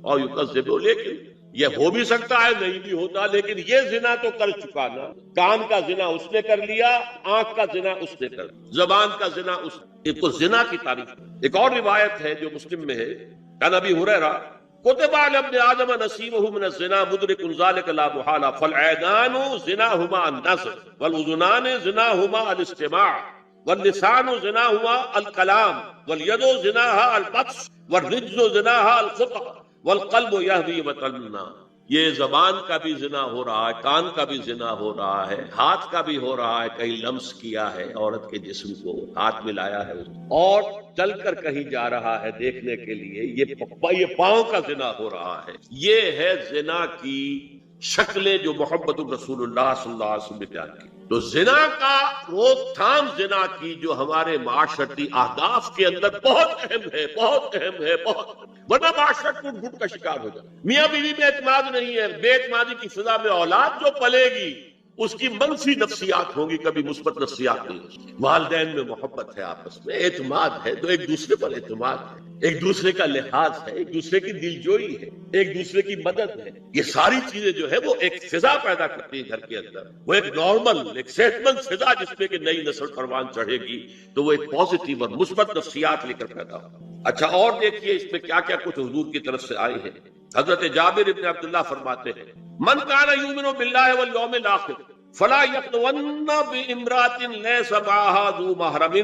اور یکذب، لیکن یہ ہو بھی سکتا ہے نہیں بھی ہوتا، لیکن یہ زنا تو کر چکا نا، کان کا زنا اس نے کر لیا، آنکھ کا زنا اس نے کر لیا، زبان کا زنا اس نے، تو زنا کی تعریف۔ ایک اور روایت ہے جو مسلم میں ہے، عن ابی ہریرہ کتب علی ابن آدم نصیبہ من الزنا مدرک ذلک لا محالہ فالعینان زناہما النظر والاذنان زناہما الاستماع واللسان زناہما الکلام والید زناہا البطش والرجز زناہا الخطأ والقلب یہوی وتمنا، یہ زبان کا بھی زنا ہو رہا ہے، کان کا بھی زنا ہو رہا ہے، ہاتھ کا بھی ہو رہا ہے، کہیں لمس کیا ہے عورت کے جسم کو، ہاتھ ملایا ہے اور چل کر کہیں جا رہا ہے دیکھنے کے لیے، یہ پاؤں کا زنا ہو رہا ہے۔ یہ ہے زنا کی شکلیں جو محمد الرسول اللہ صلی اللہ علیہ وسلم نے بیان کی۔ تو زنا کا روک تھام، زنا کی جو ہمارے معاشرتی اہداف کے اندر بہت اہم ہے، بہت اہم ہے، بہت، ورنہ معاشرہ ٹوٹ پھوٹ کا شکار ہو جائے۔ میاں بیوی میں اعتماد نہیں ہے، بے اعتمادی کی فضا میں اولاد جو پلے گی اس کی منفی نفسیات ہوگی، کبھی مثبت نفسیات نہیں ہوگی۔ والدین میں محبت ہے، آپس میں اعتماد ہے، تو ایک دوسرے پر اعتماد ہے، ایک دوسرے کا لحاظ ہے، ایک دوسرے کی دلجوئی ہے، ایک دوسرے کی مدد ہے، یہ ساری چیزیں جو ہے وہ ایک فضا پیدا کرتی ہے گھر کے اندر، وہ ایک نارمل، ایک صحت مند فضا جس میں کہ نئی نسل پروان چڑھے گی، تو وہ ایک پازیٹیو اور مثبت نفسیات لے کر پیدا ہوگا۔ اچھا، اور دیکھیے اس میں کیا کیا کچھ حضور کی طرف سے آئے ہیں۔ حضرت جابر ابن عبداللہ فرماتے ہیں، من کان یؤمن باللہ والیوم الاخر فلا یخلون بامرأۃ لیس معها ذو محرم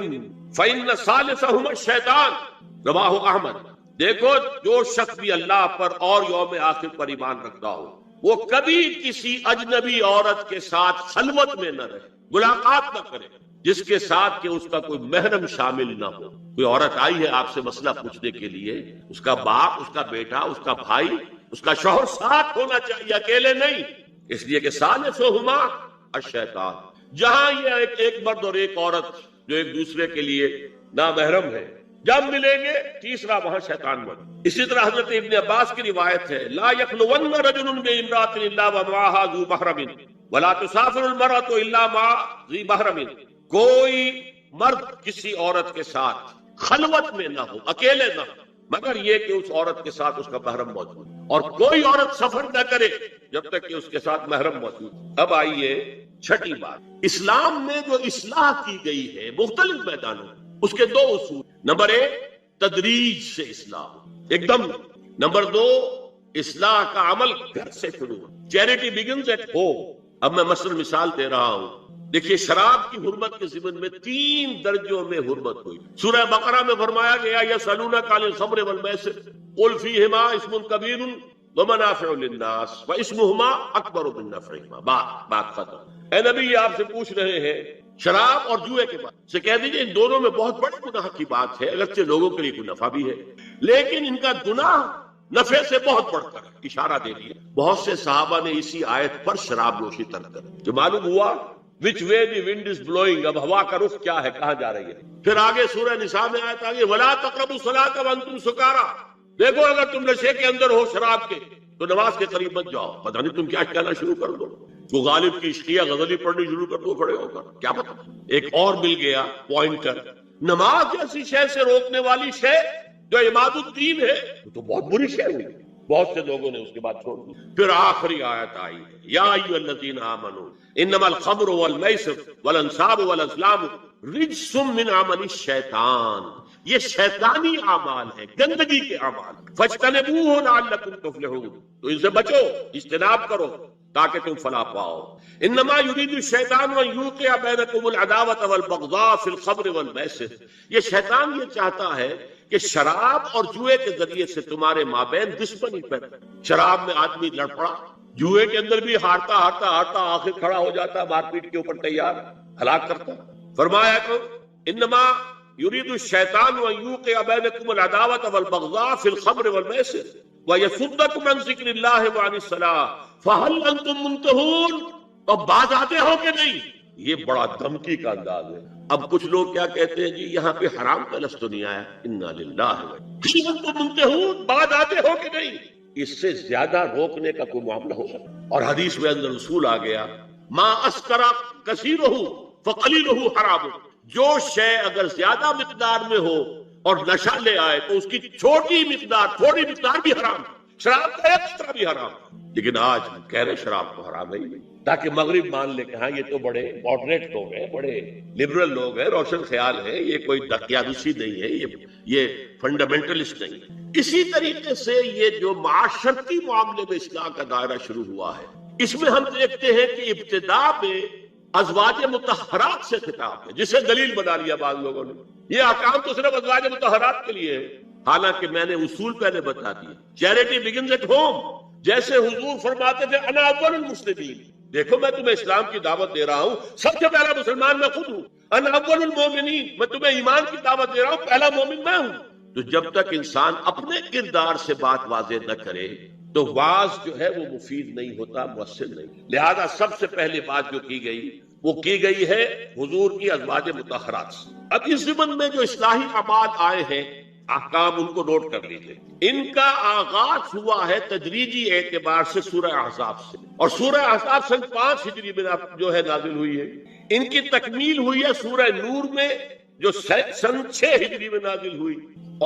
فإن ثالثہما الشیطان، رواہ احمد۔ دیکھو، جو شخص بھی اللہ پر اور یوم آخر پر ایمان رکھتا ہو وہ کبھی کسی اجنبی عورت کے ساتھ خلوت میں نہ رہے، ملاقات نہ کرے جس کے ساتھ کہ اس کا کوئی محرم شامل نہ ہو۔ کوئی عورت آئی ہے آپ سے مسئلہ پوچھنے کے لیے، اس کا باپ، اس کا بیٹا، اس کا بھائی، اس کا شوہر ساتھ ہونا چاہیے، اکیلے نہیں، اس لیے کہ ثالثہما الشیطان۔ جہاں یہ ایک مرد اور ایک عورت جو ایک دوسرے کے لیے نامحرم ہے، جب ملیں گے تیسرا وہاں شیطان بن۔ اسی طرح حضرت ابن عباس کی روایت ہے، لا یخلون رجل بامرأۃ الا ومعها ذو محرم ولا تسافر المرأة الا مع ذی محرم، کوئی مرد کسی عورت کے ساتھ خلوت میں نہ ہو، اکیلے نہ ہو، مگر یہ کہ اس عورت کے ساتھ اس کا محرم موجود، اور کوئی عورت سفر نہ کرے جب تک کہ اس کے ساتھ محرم موجود۔ اب آئیے چھٹی بات، اسلام میں جو اصلاح کی گئی ہے مختلف میدانوں میں، اس کے دو اصول، نمبر ایک تدریج سے اصلاح ایک دم، نمبر دو اصلاح کا عمل گھر سے شروع، چیریٹی بگنز ایٹ ہوم۔ اب میں مثلا مثال دے رہا ہوں، دیکھیے شراب کی حرمت کے ضمن میں 3 درجوں میں حرمت ہوئی۔ سورہ بقرہ میں فرمایا گیا یسألونک عن الخمر والمیسر قل فیہما اسم کبیر ومنافع للناس واسمہما اکبر من نفعہما، بات ختم۔ اے نبی، یہ آپ سے پوچھ رہے ہیں شراب اور جوئے کے بارے سے، کہہ دیجئے ان دونوں میں بہت بڑے گناہ کی بات ہے، اگرچہ لوگوں کے لیے کوئی نفع بھی ہے، لیکن ان کا گناہ نفع سے بہت بڑھ کر اشارہ دے دیا. بہت سے صحابہ نے اسی آیت پر شراب نوشی ترک کر جو معلوم ہوا which way the wind is blowing. اب ہوا کا رخ کیا ہے, کہاں جا رہی ہے. پھر آگے سورہ نساء میں آیت آگے وَلَا تَقْرَبُوا الصَّلَاةَ وَأَنْتُمْ سُكَارَىٰ. دیکھو اگر تم نشے کے اندر ہو شراب کے تو نماز کے قریب مت جاؤ. پتہ نہیں تم کیا کہنا شروع کر دو, وہ غالب کی عشقیہ غزلی پڑھنی شروع کر دو کھڑے ہو کر, کیا پتہ. ایک اور مل گیا پوائنٹر, نماز جیسی شے سے روکنے والی شے جو عماد الدین ہے تو بہت بری شے ہوئی. بہت سے لوگوں نے اس کے بعد چھوڑ دی. پھر آخری آیت آئی یا ایھا الذین آمنوا انما الخمر والمیسر والانصاب والازلام رجس من عمل الشیطان. یہ شیطانی اعمال ہیں, گندگی کے اعمال. فاجتنبوہ لعلکم تفلحون. تو ان سے بچو, اجتناب کرو تاکہ تم فلاح پاؤ. انما یرید الشیطان ان یوقع بینکم العداوۃ والبغضاء فی الخمر والمیسر. یہ شیطان یہ چاہتا ہے کہ شراب اور جوئے کے ذریعے سے تمہارے مابین دشمنی پیدا. شراب میں آدمی لڑ پڑا, جوئے کے اندر بھی ہارتا ہارتا ہارتا آخر کھڑا ہو جاتا, مار پیٹ کے اوپر تیار, ہلاک کرتا. فرمایا کہ انما یرید الشیطان ان یوقع بینکم العداوۃ والبغضاء فی الخمر والمیسر ویصدکم عن ذکر اللہ وعن الصلاۃ فہل انتم منتہون. اب باز آتے ہو کہ نہیں. یہ بڑا دھمکی کا انداز ہے. اب کچھ لوگ کیا کہتے ہیں جی یہاں پہ حرام کا لفظ تو نہیں آیا, انا للہ فہل انتم منتہون, باز آتے ہو کہ نہیں. اس سے زیادہ روکنے کا کوئی معاملہ ہو سکتا. اور حدیث میں اندر رسول آ گیا ما اسکر کثیرہ فقلیلہ حرام. جو شے اگر زیادہ مقدار میں ہو اور نشہ لے آئے تو اس کی چھوٹی مقدار, تھوڑی مقدار بھی حرام. شراب کا ایک قطرہ بھی حرام. لیکن آج کہہ رہے شراب کو حرام نہیں, تاکہ مغرب مان لے کہ ہاں یہ تو بڑے ماڈریٹ لوگ ہیں, بڑے لبرل لوگ ہیں, روشن خیال ہے, یہ کوئی دقیانوسی نہیں ہے, یہ فنڈامنٹلسٹ نہیں ہے. اسی طریقے سے یہ جو معاشرتی معاملے میں اصلاح کا دائرہ شروع ہوا ہے, اس میں ہم دیکھتے ہیں کہ ابتدا میں ازواج مطہرات سے خطاب ہے, جسے دلیل بنا لیا بعض لوگوں نے. یہ احکام تو صرف ازواج مطہرات کے لیے ہے, حالانکہ میں نے اصول پہلے بتا دیے. Charity begins at home. جیسے حضور فرماتے تھے انا اول المسلمین, دیکھو میں تمہیں اسلام کی دعوت دے رہا ہوں, سب سے پہلا مسلمان میں خود ہوں. انا اول المومنین, میں تمہیں ایمان کی دعوت دے رہا ہوں, پہلا مومن میں ہوں. تو جب تک انسان اپنے کردار سے بات واضح نہ کرے تو واز جو ہے وہ مفید نہیں ہوتا, مؤثر نہیں. لہذا سب سے پہلی بات جو کی گئی وہ کی گئی ہے حضور کی ازواج مطہرات سے. اب اس ضمن میں جو اصلاحی اعمال آئے ہیں, احکام ان کو نوٹ کر لیجیے. ان کا آغاز ہوا ہے تدریجی اعتبار سے سورہ احزاب سے, اور سورہ احزاب سن 5 ہجری میں جو ہے نازل ہوئی ہے. ان کی تکمیل ہوئی ہے سورہ نور میں جو سن 6 ہجری میں نازل ہوئی.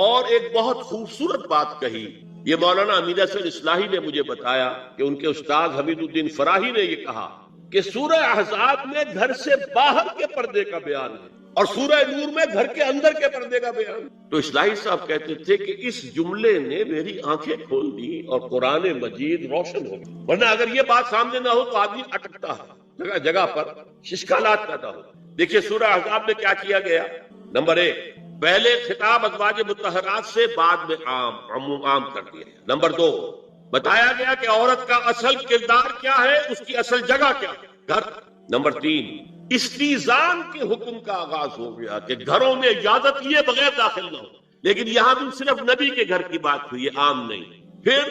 اور ایک بہت خوبصورت بات کہی, یہ مولانا امین احسن اصلاحی نے مجھے بتایا کہ ان کے استاد حمید الدین فراہی نے یہ کہا کہ سورہ احزاب میں گھر سے باہر کے پردے کا بیان ہے اور سورہ نور میں گھر کے اندر کے پردے کا بیان. تو اصلاحی صاحب کہتے تھے کہ اس جملے نے میری آنکھیں کھول دی اور قرآن مجید روشن ہو گئی. ورنہ اگر یہ بات سامنے نہ ہو تو آدمی اٹکتا ہے, جگہ جگہ پر ششکالات پیدا ہو. دیکھیے سورہ احزاب میں کیا کیا گیا. نمبر 1, پہلے خطاب ازواج مطہرات سے, بعد میں عام کر دیا. نمبر 2, بتایا گیا کہ عورت کا اصل کردار کیا ہے, اس کی اصل جگہ کیا ہے, گھر. نمبر 3, استیزان کے حکم کا آغاز ہو گیا کہ گھروں میں اجازت لیے بغیر داخل نہ ہو. لیکن یہاں بھی صرف نبی کے گھر کی بات ہوئی ہے, عام نہیں. پھر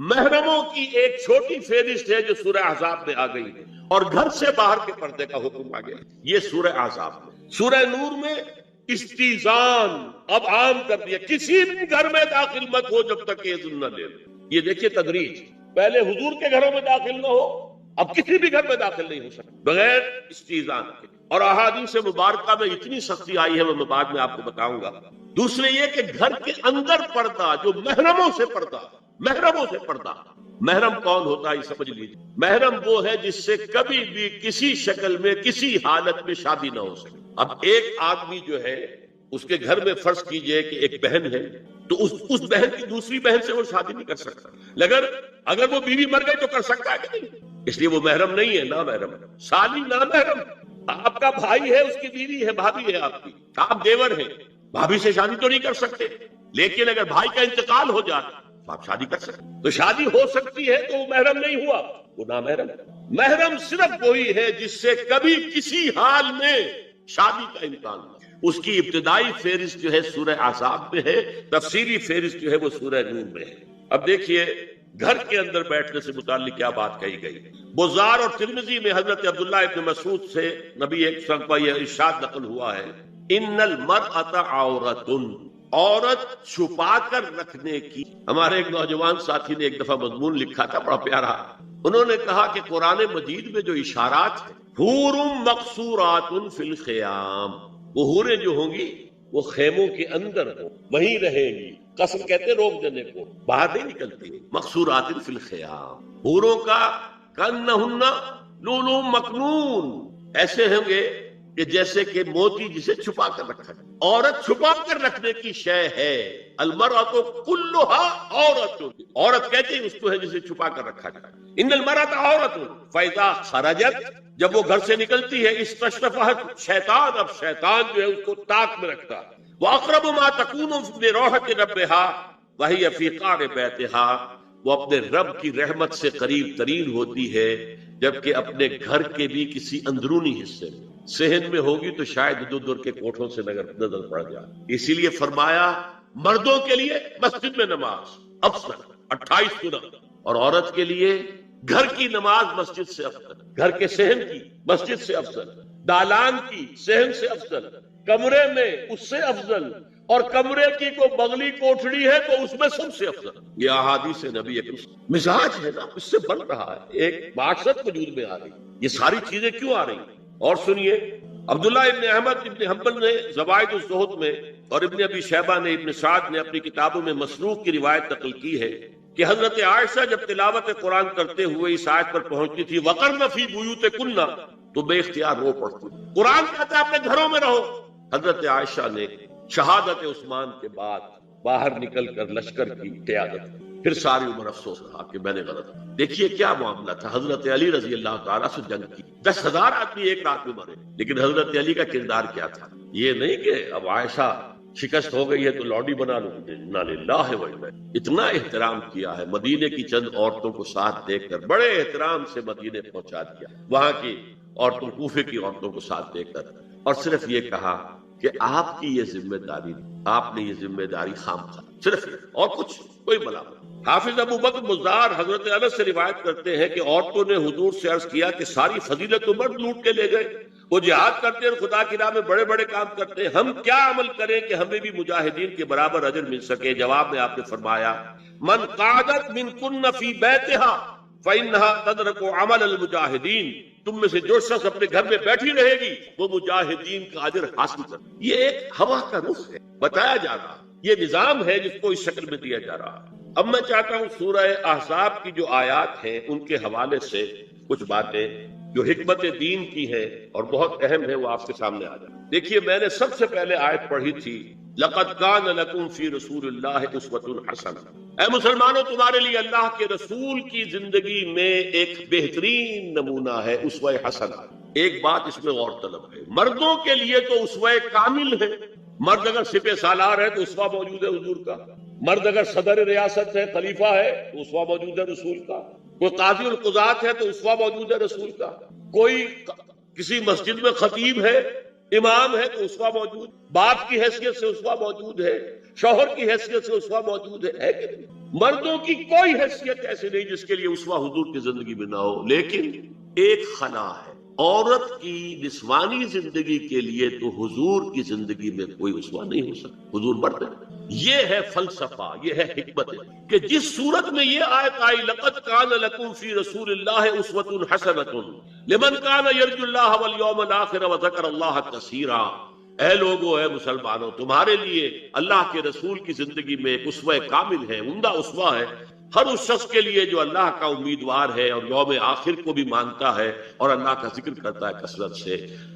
محرموں کی ایک چھوٹی فہرست ہے جو سورہ احزاب میں آ گئی ہے, اور گھر سے باہر کے پردے کا حکم آ گیا, یہ سورہ احزاب میں. سورہ نور میں استیزان اب عام کر دیا, کسی بھی گھر میں داخل مت ہو جب تک اذن نہ لے. یہ دیکھیے تدریج, پہلے حضور کے گھروں میں داخل نہ ہو, اب کسی بھی گھر میں داخل نہیں ہو سکتا بغیر استیزان کے. اور احادیث مبارکہ میں اتنی سختی آئی ہے وہ میں بعد میں آپ کو بتاؤں گا. دوسرے یہ کہ گھر کے اندر پردہ, جو محرموں سے پردہ, محرموں سے پردہ. محرم کون ہوتا ہے سمجھ لیجیے. محرم وہ ہے جس سے کبھی بھی کسی شکل میں کسی حالت میں شادی نہ ہو سکے. اب ایک آدمی جو ہے اس کے گھر میں فرض کیجئے کہ ایک بہن ہے, تو اس بہن کی دوسری بہن سے وہ شادی نہیں کر سکتا. اگر وہ بیوی مر گئی تو کر سکتا ہے کہ نہیں, اس لیے وہ محرم نہیں ہے, نامحرم ہے. سالی نامحرم, آپ کا بھائی ہے, اس کی بیوی ہے, بھابھی ہے آپ کی, آپ دیور ہیں, بھابھی سے شادی تو نہیں کر سکتے. لیکن اگر بھائی کا انتقال ہو جاتا تو آپ شادی کر سکتے. تو شادی ہو سکتی ہے تو وہ محرم نہیں ہوا, وہ نامحرم ہے. محرم صرف وہی ہے جس سے کبھی کسی حال میں شادی کا امکان ہو. اس کی ابتدائی فہرست جو ہے سورہ احزاب میں ہے, تفصیلی فہرست جو ہے وہ سورہ نور میں ہے. اب دیکھیے گھر کے اندر بیٹھنے سے متعلق کیا بات کہی گئی. بزار اور ترمذی میں حضرت عبداللہ ابن مسعود سے نبی ایک وسلم کا یہ ارشاد نقل ہوا ہے، ان المرأۃ عورۃ، عورت چھپا کر رکھنے کی. ہمارے ایک نوجوان ساتھی نے ایک دفعہ مضمون لکھا تھا بڑا پیارا. انہوں نے کہا کہ قرآن مجید میں جو اشارات ہیں، حور مقصورات فی الخیام، وہ حوریں جو ہوں گی وہ خیموں کے اندر ہوں، وہیں رہیں گی. قصر کہتے ہیں روک دینے کو، باہر نہیں نکلتی. مقصورات فی الخیام، حوروں کا کأنہن لؤلؤ مکنون، ایسے ہوں گے کہ جیسے کہ موتی جسے چھپا کر رکھا ہے. عورت چھپا کر رکھنے کی شے ہے. المرأۃ کلھا عورت، عورت کہتے ہیں اس کو ہے جسے چھپا کر رکھا جائے. ان المرأۃ عورت فاذا خرجت، جب وہ گھر سے نکلتی ہے، استشرفت شیطان، اب شیطان جو ہے اس کو طاق میں رکھتا ہے. واقرب ما تکون بروحۃ ربھا وہی فی قعر بیتھا، وہ اپنے رب کی رحمت سے قریب ترین ہوتی ہے جبکہ اپنے گھر کے بھی کسی اندرونی حصے میں. صحن میں ہوگی تو شاید دور دور کے کوٹھوں سے نظر پڑ جائے. اسی لیے فرمایا مردوں کے لیے مسجد میں نماز افضل 28 سنت، اور عورت کے لیے گھر کی نماز مسجد سے افضل، گھر کے صحن کی مسجد سے افضل، دالان کی صحن سے افضل، کمرے میں اس سے افضل، اور کمرے کی کوئی بغلی کوٹھڑی ہے تو اس میں سب سے افضل. یہ احادیث نبی اکرم مزاج ہے نا، اس سے بن رہا ہے، ایک معاشرت وجود میں آ رہی. یہ ساری چیزیں کیوں آ رہی ہیں؟ اور سنیے، عبداللہ ابن احمد ابن حنبل نے زوائد الزہد میں اور ابن ابی شیبہ نے، ابن سعد نے اپنی کتابوں میں مسروق کی روایت نقل کی ہے کہ حضرت عائشہ جب تلاوت قرآن کرتے ہوئے اس آیت پر پہنچتی تھی وَقَرْنَ فِي بُيُوتِكُنَّ، تو بے اختیار رو پڑتی. قرآن کہتا ہے اپنے گھروں میں رہو. حضرت عائشہ نے شہادت عثمان کے بعد باہر نکل کر لشکر کی قیادت کی. پھر ساری عمر افسوس رہا کہ میں نے غلط کیا. دیکھیے کیا معاملہ تھا. حضرت علی رضی اللہ تعالیٰ سے جنگ کی، 10,000 آدمی ایک رات میں مرے، لیکن حضرت علی کا کردار کیا تھا؟ یہ نہیں کہ اب عائشہ شکست ہو گئی ہے تو لوڈی بنا لوں. انا للہ و انا، اتنا احترام کیا ہے. مدینے کی چند عورتوں کو ساتھ دیکھ کر بڑے احترام سے مدینے پہنچا دیا، وہاں کی عورتوں، کوفے کی عورتوں کو ساتھ دیکھ کر، اور صرف یہ کہا کہ آپ کی یہ ذمہ داری، آپ نے یہ ذمہ داری خام کھا، صرف یہ، اور کچھ کوئی ملامت. حافظ ابو بکر بزار حضرت انس سے روایت کرتے ہیں کہ عورتوں نے حضور سے عرض کیا کہ ساری فضیلت تو مرد لوٹ کے لے گئے، وہ جہاد کرتے ہیں، خدا کی راہ میں بڑے بڑے کام کرتے ہیں، ہم کیا عمل کریں کہ ہمیں بھی مجاہدین کے برابر اجر مل سکے؟ جواب میں آپ نے فرمایا من قعدت منکن فی بیتہا فإنہا تدرک عمل المجاہدین، تم میں سے جو شخص اپنے گھر میں بیٹھی رہے گی وہ مجاہدین کا اجر حاصل کر. یہ ایک ہوا کا رخ ہے، بتایا جا رہا، یہ نظام ہے جس کو اس شکل میں دیا جا رہا. اب میں چاہتا ہوں سورہ احزاب کی جو آیات ہیں ان کے حوالے سے کچھ باتیں جو حکمت دین کی ہیں اور بہت اہم ہے وہ آپ کے سامنے آ جائیں. دیکھیے میں نے سب سے پہلے آیت پڑھی تھی لَقَدْ كَانَ لَكُمْ فِي رَسُولِ اللَّهِ أُسْوَةٌ حَسَنَةٌ، اے مسلمانوں تمہارے لیے اللہ کے رسول کی زندگی میں ایک بہترین نمونہ ہے، اسوہ حسنہ. ایک بات اس میں غور طلب ہے، مردوں کے لیے تو اسوہ کامل ہے. مرد اگر سپہ سالار ہے تو اسوہ موجود ہے حضور کا، مرد اگر صدر ریاست ہے، خلیفہ ہے تو اسوہ موجود ہے رسول کا، کوئی قاضی القضات ہے تو اسوہ موجود ہے رسول کا، کوئی کسی مسجد میں خطیب ہے، امام ہے تو اسوہ موجود، باپ کی حیثیت سے اسوہ موجود ہے، شوہر کی حیثیت سے اسوہ موجود ہے کہ نہیں؟ مردوں کی کوئی حیثیت ایسی نہیں جس کے لیے اسوہ حضور کی زندگی میں نہ ہو. لیکن ایک خلا ہے، عورت کی نسوانی زندگی کے لیے تو حضور کی زندگی میں کوئی اسوہ نہیں ہو سکتا. حضور بڑھتے ہیں. یہ ہے فلسفہ، یہ ہے حکمت کہ جس صورت میں یہ آیت آئی لَقَدْ كَانَ لَكُمْ فِي رَسُولِ اللَّهِ أُسْوَةٌ حَسَنَةٌ لِمَنْ كَانَ يَرْجُو اللَّهَ وَالْيَوْمَ الْآخِرَ وَذَكَرَ اللَّهَ كَثِيرًا، اے لوگو، اے مسلمانوں، تمہارے لیے اللہ کے رسول کی زندگی میں ایک اسوہ کامل ہے، عمدہ اسوہ ہے ہر اس شخص کے لیے جو اللہ کا امیدوار ہے اور یوم آخر کو بھی مانتا ہے اور اللہ کا ذکر کرتا ہے کثرت سے.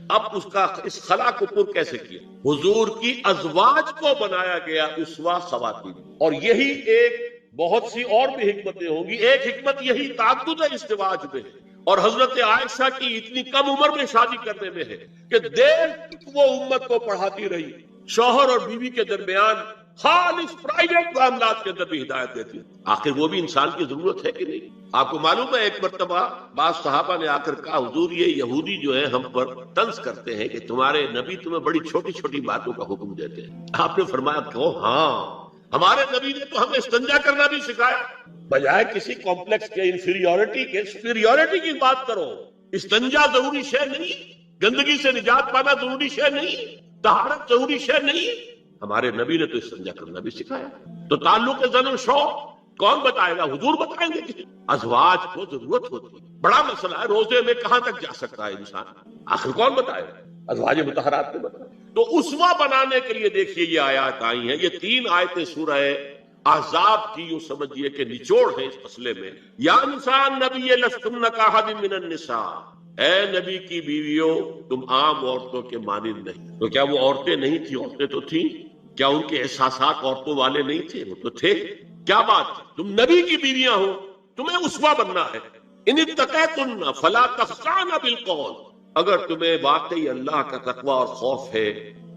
اب اس خلا کو پر کیسے کیا؟ حضور کی ازواج کو بنایا گیا اسوہ خواتین، اور یہی ایک بہت سی اور بھی حکمتیں ہوں گی. ایک حکمت یہی تعدد ازدواج میں ہے، اور حضرت عائشہ کی اتنی کم عمر میں شادی کرنے میں ہے کہ دیر تک وہ امت کو پڑھاتی رہی، شوہر اور بیوی کے درمیان خالص پرائیویٹ معاملات کے اندر بھی ہدایت دیتی ہے. آخر وہ بھی انسان کی ضرورت ہے کہ نہیں؟ آپ کو معلوم ہے ایک مرتبہ بعض صحابہ نے آ کر کہا حضور یہ یہودی جو ہے ہم پر طنز کرتے ہیں کہ تمہارے نبی تمہیں بڑی چھوٹی چھوٹی باتوں کا حکم دیتے ہیں. آپ نے فرمایا کہ ہاں، ہمارے نبی نے تو ہمیں استنجا کرنا بھی سکھایا. بجائے کسی کمپلیکس کے انفیریورٹی کے سپیریورٹی کی بات کرو. استنجا ضروری شے نہیں, گندگی سے نجات پانا ضروری شے نہیں, طہارت ضروری شے نہیں. ہمارے نبی نے تو استنجا کرنا بھی سکھایا. تو تعلق زن و شوق کون بتائے گا؟ حضور بتائیں گے. کسی ازواج کو ضرورت ہوتی ہے. بڑا مسئلہ ہے, روزے میں کہاں تک جا سکتا ہے انسان, آخر کون بتائے گا؟ ازواج مطہرات نے بتایا. تو اسوہ بنانے کے لیے دیکھیے یہ آیات آئی ہیں. یہ 3 آیتیں سورہ احزاب کی یوں سمجھیے کہ نچوڑ ہے اس مسئلے میں. یا انسان نبی لستن کاحد من النساء, اے نبی کی بیویوں تم عام عورتوں کے مانند نہیں. تو کیا وہ عورتیں نہیں تھی؟ عورتیں تو تھیں. کیا ان کے احساسات عورتوں والے نہیں تھے؟ وہ تو تھے. کیا بات ہے, تم نبی کی بیویاں ہو, تمہیں اسوہ بننا ہے. ان اتقیتن فلا تخضعن بالقول, اگر تمہیں واقعی اللہ کا تقوی اور خوف ہے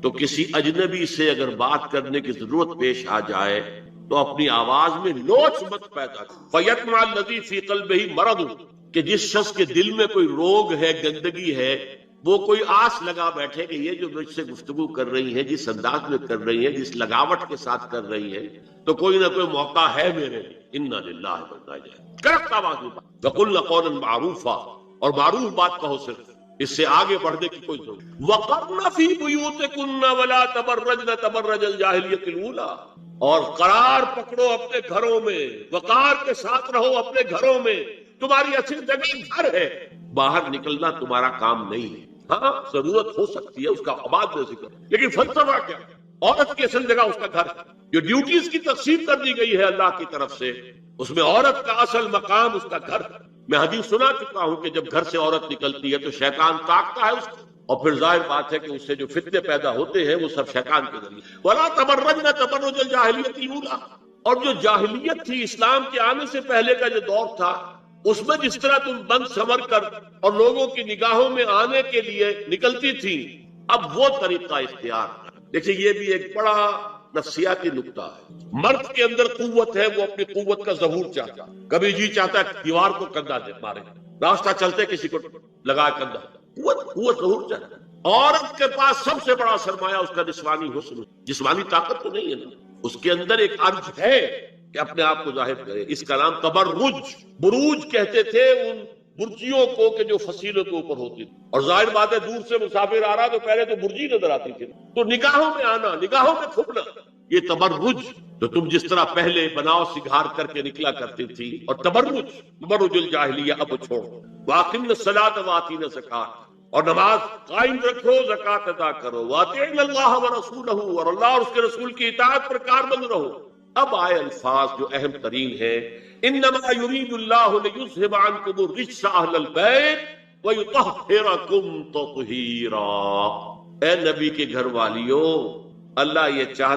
تو کسی اجنبی سے اگر بات کرنے کی ضرورت پیش آ جائے تو اپنی آواز میں لوچ مت پیدا کرو. فیطمع الذی فی قلبہ مرض, کہ جس شخص کے دل میں کوئی روگ ہے, گندگی ہے, وہ کوئی آس لگا بیٹھے کہ یہ جو مجھ سے گفتگو کر رہی ہے, جس انداز میں کر رہی ہے, جس لگاوٹ کے ساتھ کر رہی ہے, تو کوئی نہ کوئی موقع ہے میرے لیے. انا للہ و انا الیہ راجعون. کڑک آواز میں وقلن قولا معروفا, اور معروف بات کہو, صرف اس سے آگے بڑھنے کی کوئی ضرورت. وقرن فی بیوتکن ولا تبرجن تبرج الجاہلیۃ الاولی, اور قرار پکڑو اپنے گھروں میں, وقار کے ساتھ رہو اپنے گھروں میں. تمہاری اصل جگہ گھر ہے, باہر نکلنا تمہارا کام نہیں ہے. ہاں ضرورت ہو سکتی ہے, اس کا بعد میں ذکر, لیکن فلسفہ کیا؟ عورت کی اصل جگہ اس کا گھر ہے. جو ڈیوٹیز کی تقسیم کر دی گئی ہے اللہ کی طرف سے, اس میں عورت کا اصل مقام اس کا گھر ہے. میں حدیث سنا چکا ہوں کہ جب گھر سے عورت نکلتی ہے تو شیطان تاکتا ہے اس کو, اور پھر ظاہر بات ہے کہ اس سے جو فتنے پیدا ہوتے ہیں وہ سب شیطان کے ذریعے. ولا تبرجن تبرج الجاہلیۃ الاولی, اور جو جاہلیت تھی, اسلام کے آنے سے پہلے کا جو دور تھا, اس میں جس طرح تم بند سمر کر اور لوگوں کی نگاہوں میں آنے کے لیے نکلتی تھی, اب وہ طریقہ اختیار کر. دیکھیے یہ بھی ایک بڑا نفسیاتی نکتہ ہے. مرد کے اندر قوت ہے, وہ اپنی قوت کا ظہور چاہتا. کبھی جی چاہتا ہے دیوار کو کندھا دے مارے, راستہ چلتے کسی کو لگا کندھا. قوت ظہور چاہتا ہے. عورت کے پاس سب سے بڑا سرمایہ اس کا جسمانی حسن, جسمانی طاقت تو نہیں ہے نا, اس کے اندر ایک عرض ہے کہ اپنے آپ کو ظاہر کرے. اس کا نام تبرج, بروج کہتے تھے ان برجیوں کو کہ جو فصیلوں کے اوپر ہوتی تھی. اور ظاہر بات ہے دور سے مسافر آ رہا تو پہلے تو برجی نظر آتی تھی, تو نگاہوں میں آنا, نگاہوں میں کھپنا, یہ تبرج. تو تم جس طرح پہلے بناؤ سگھار کر کے نکلا کرتی تھی, اور تبرج الجاہلیہ اب چھوڑو. واقم الصلاۃ وآتین الزکاۃ, اور نماز قائم رکھو, زکات ادا کرو. واطیعن اللہ ورسولہ, اور اللہ اور اس کے رسول کی اطاعت پر کاربند رہو. اب آئے الفاظ جو اہم ترین ہے. انما یرید اللہ لیذھب عنکم الرجس اہل البیت ویطہرکم تطہیرا. اے نبی کے گھر والیوں, اللہ یہ چاہتا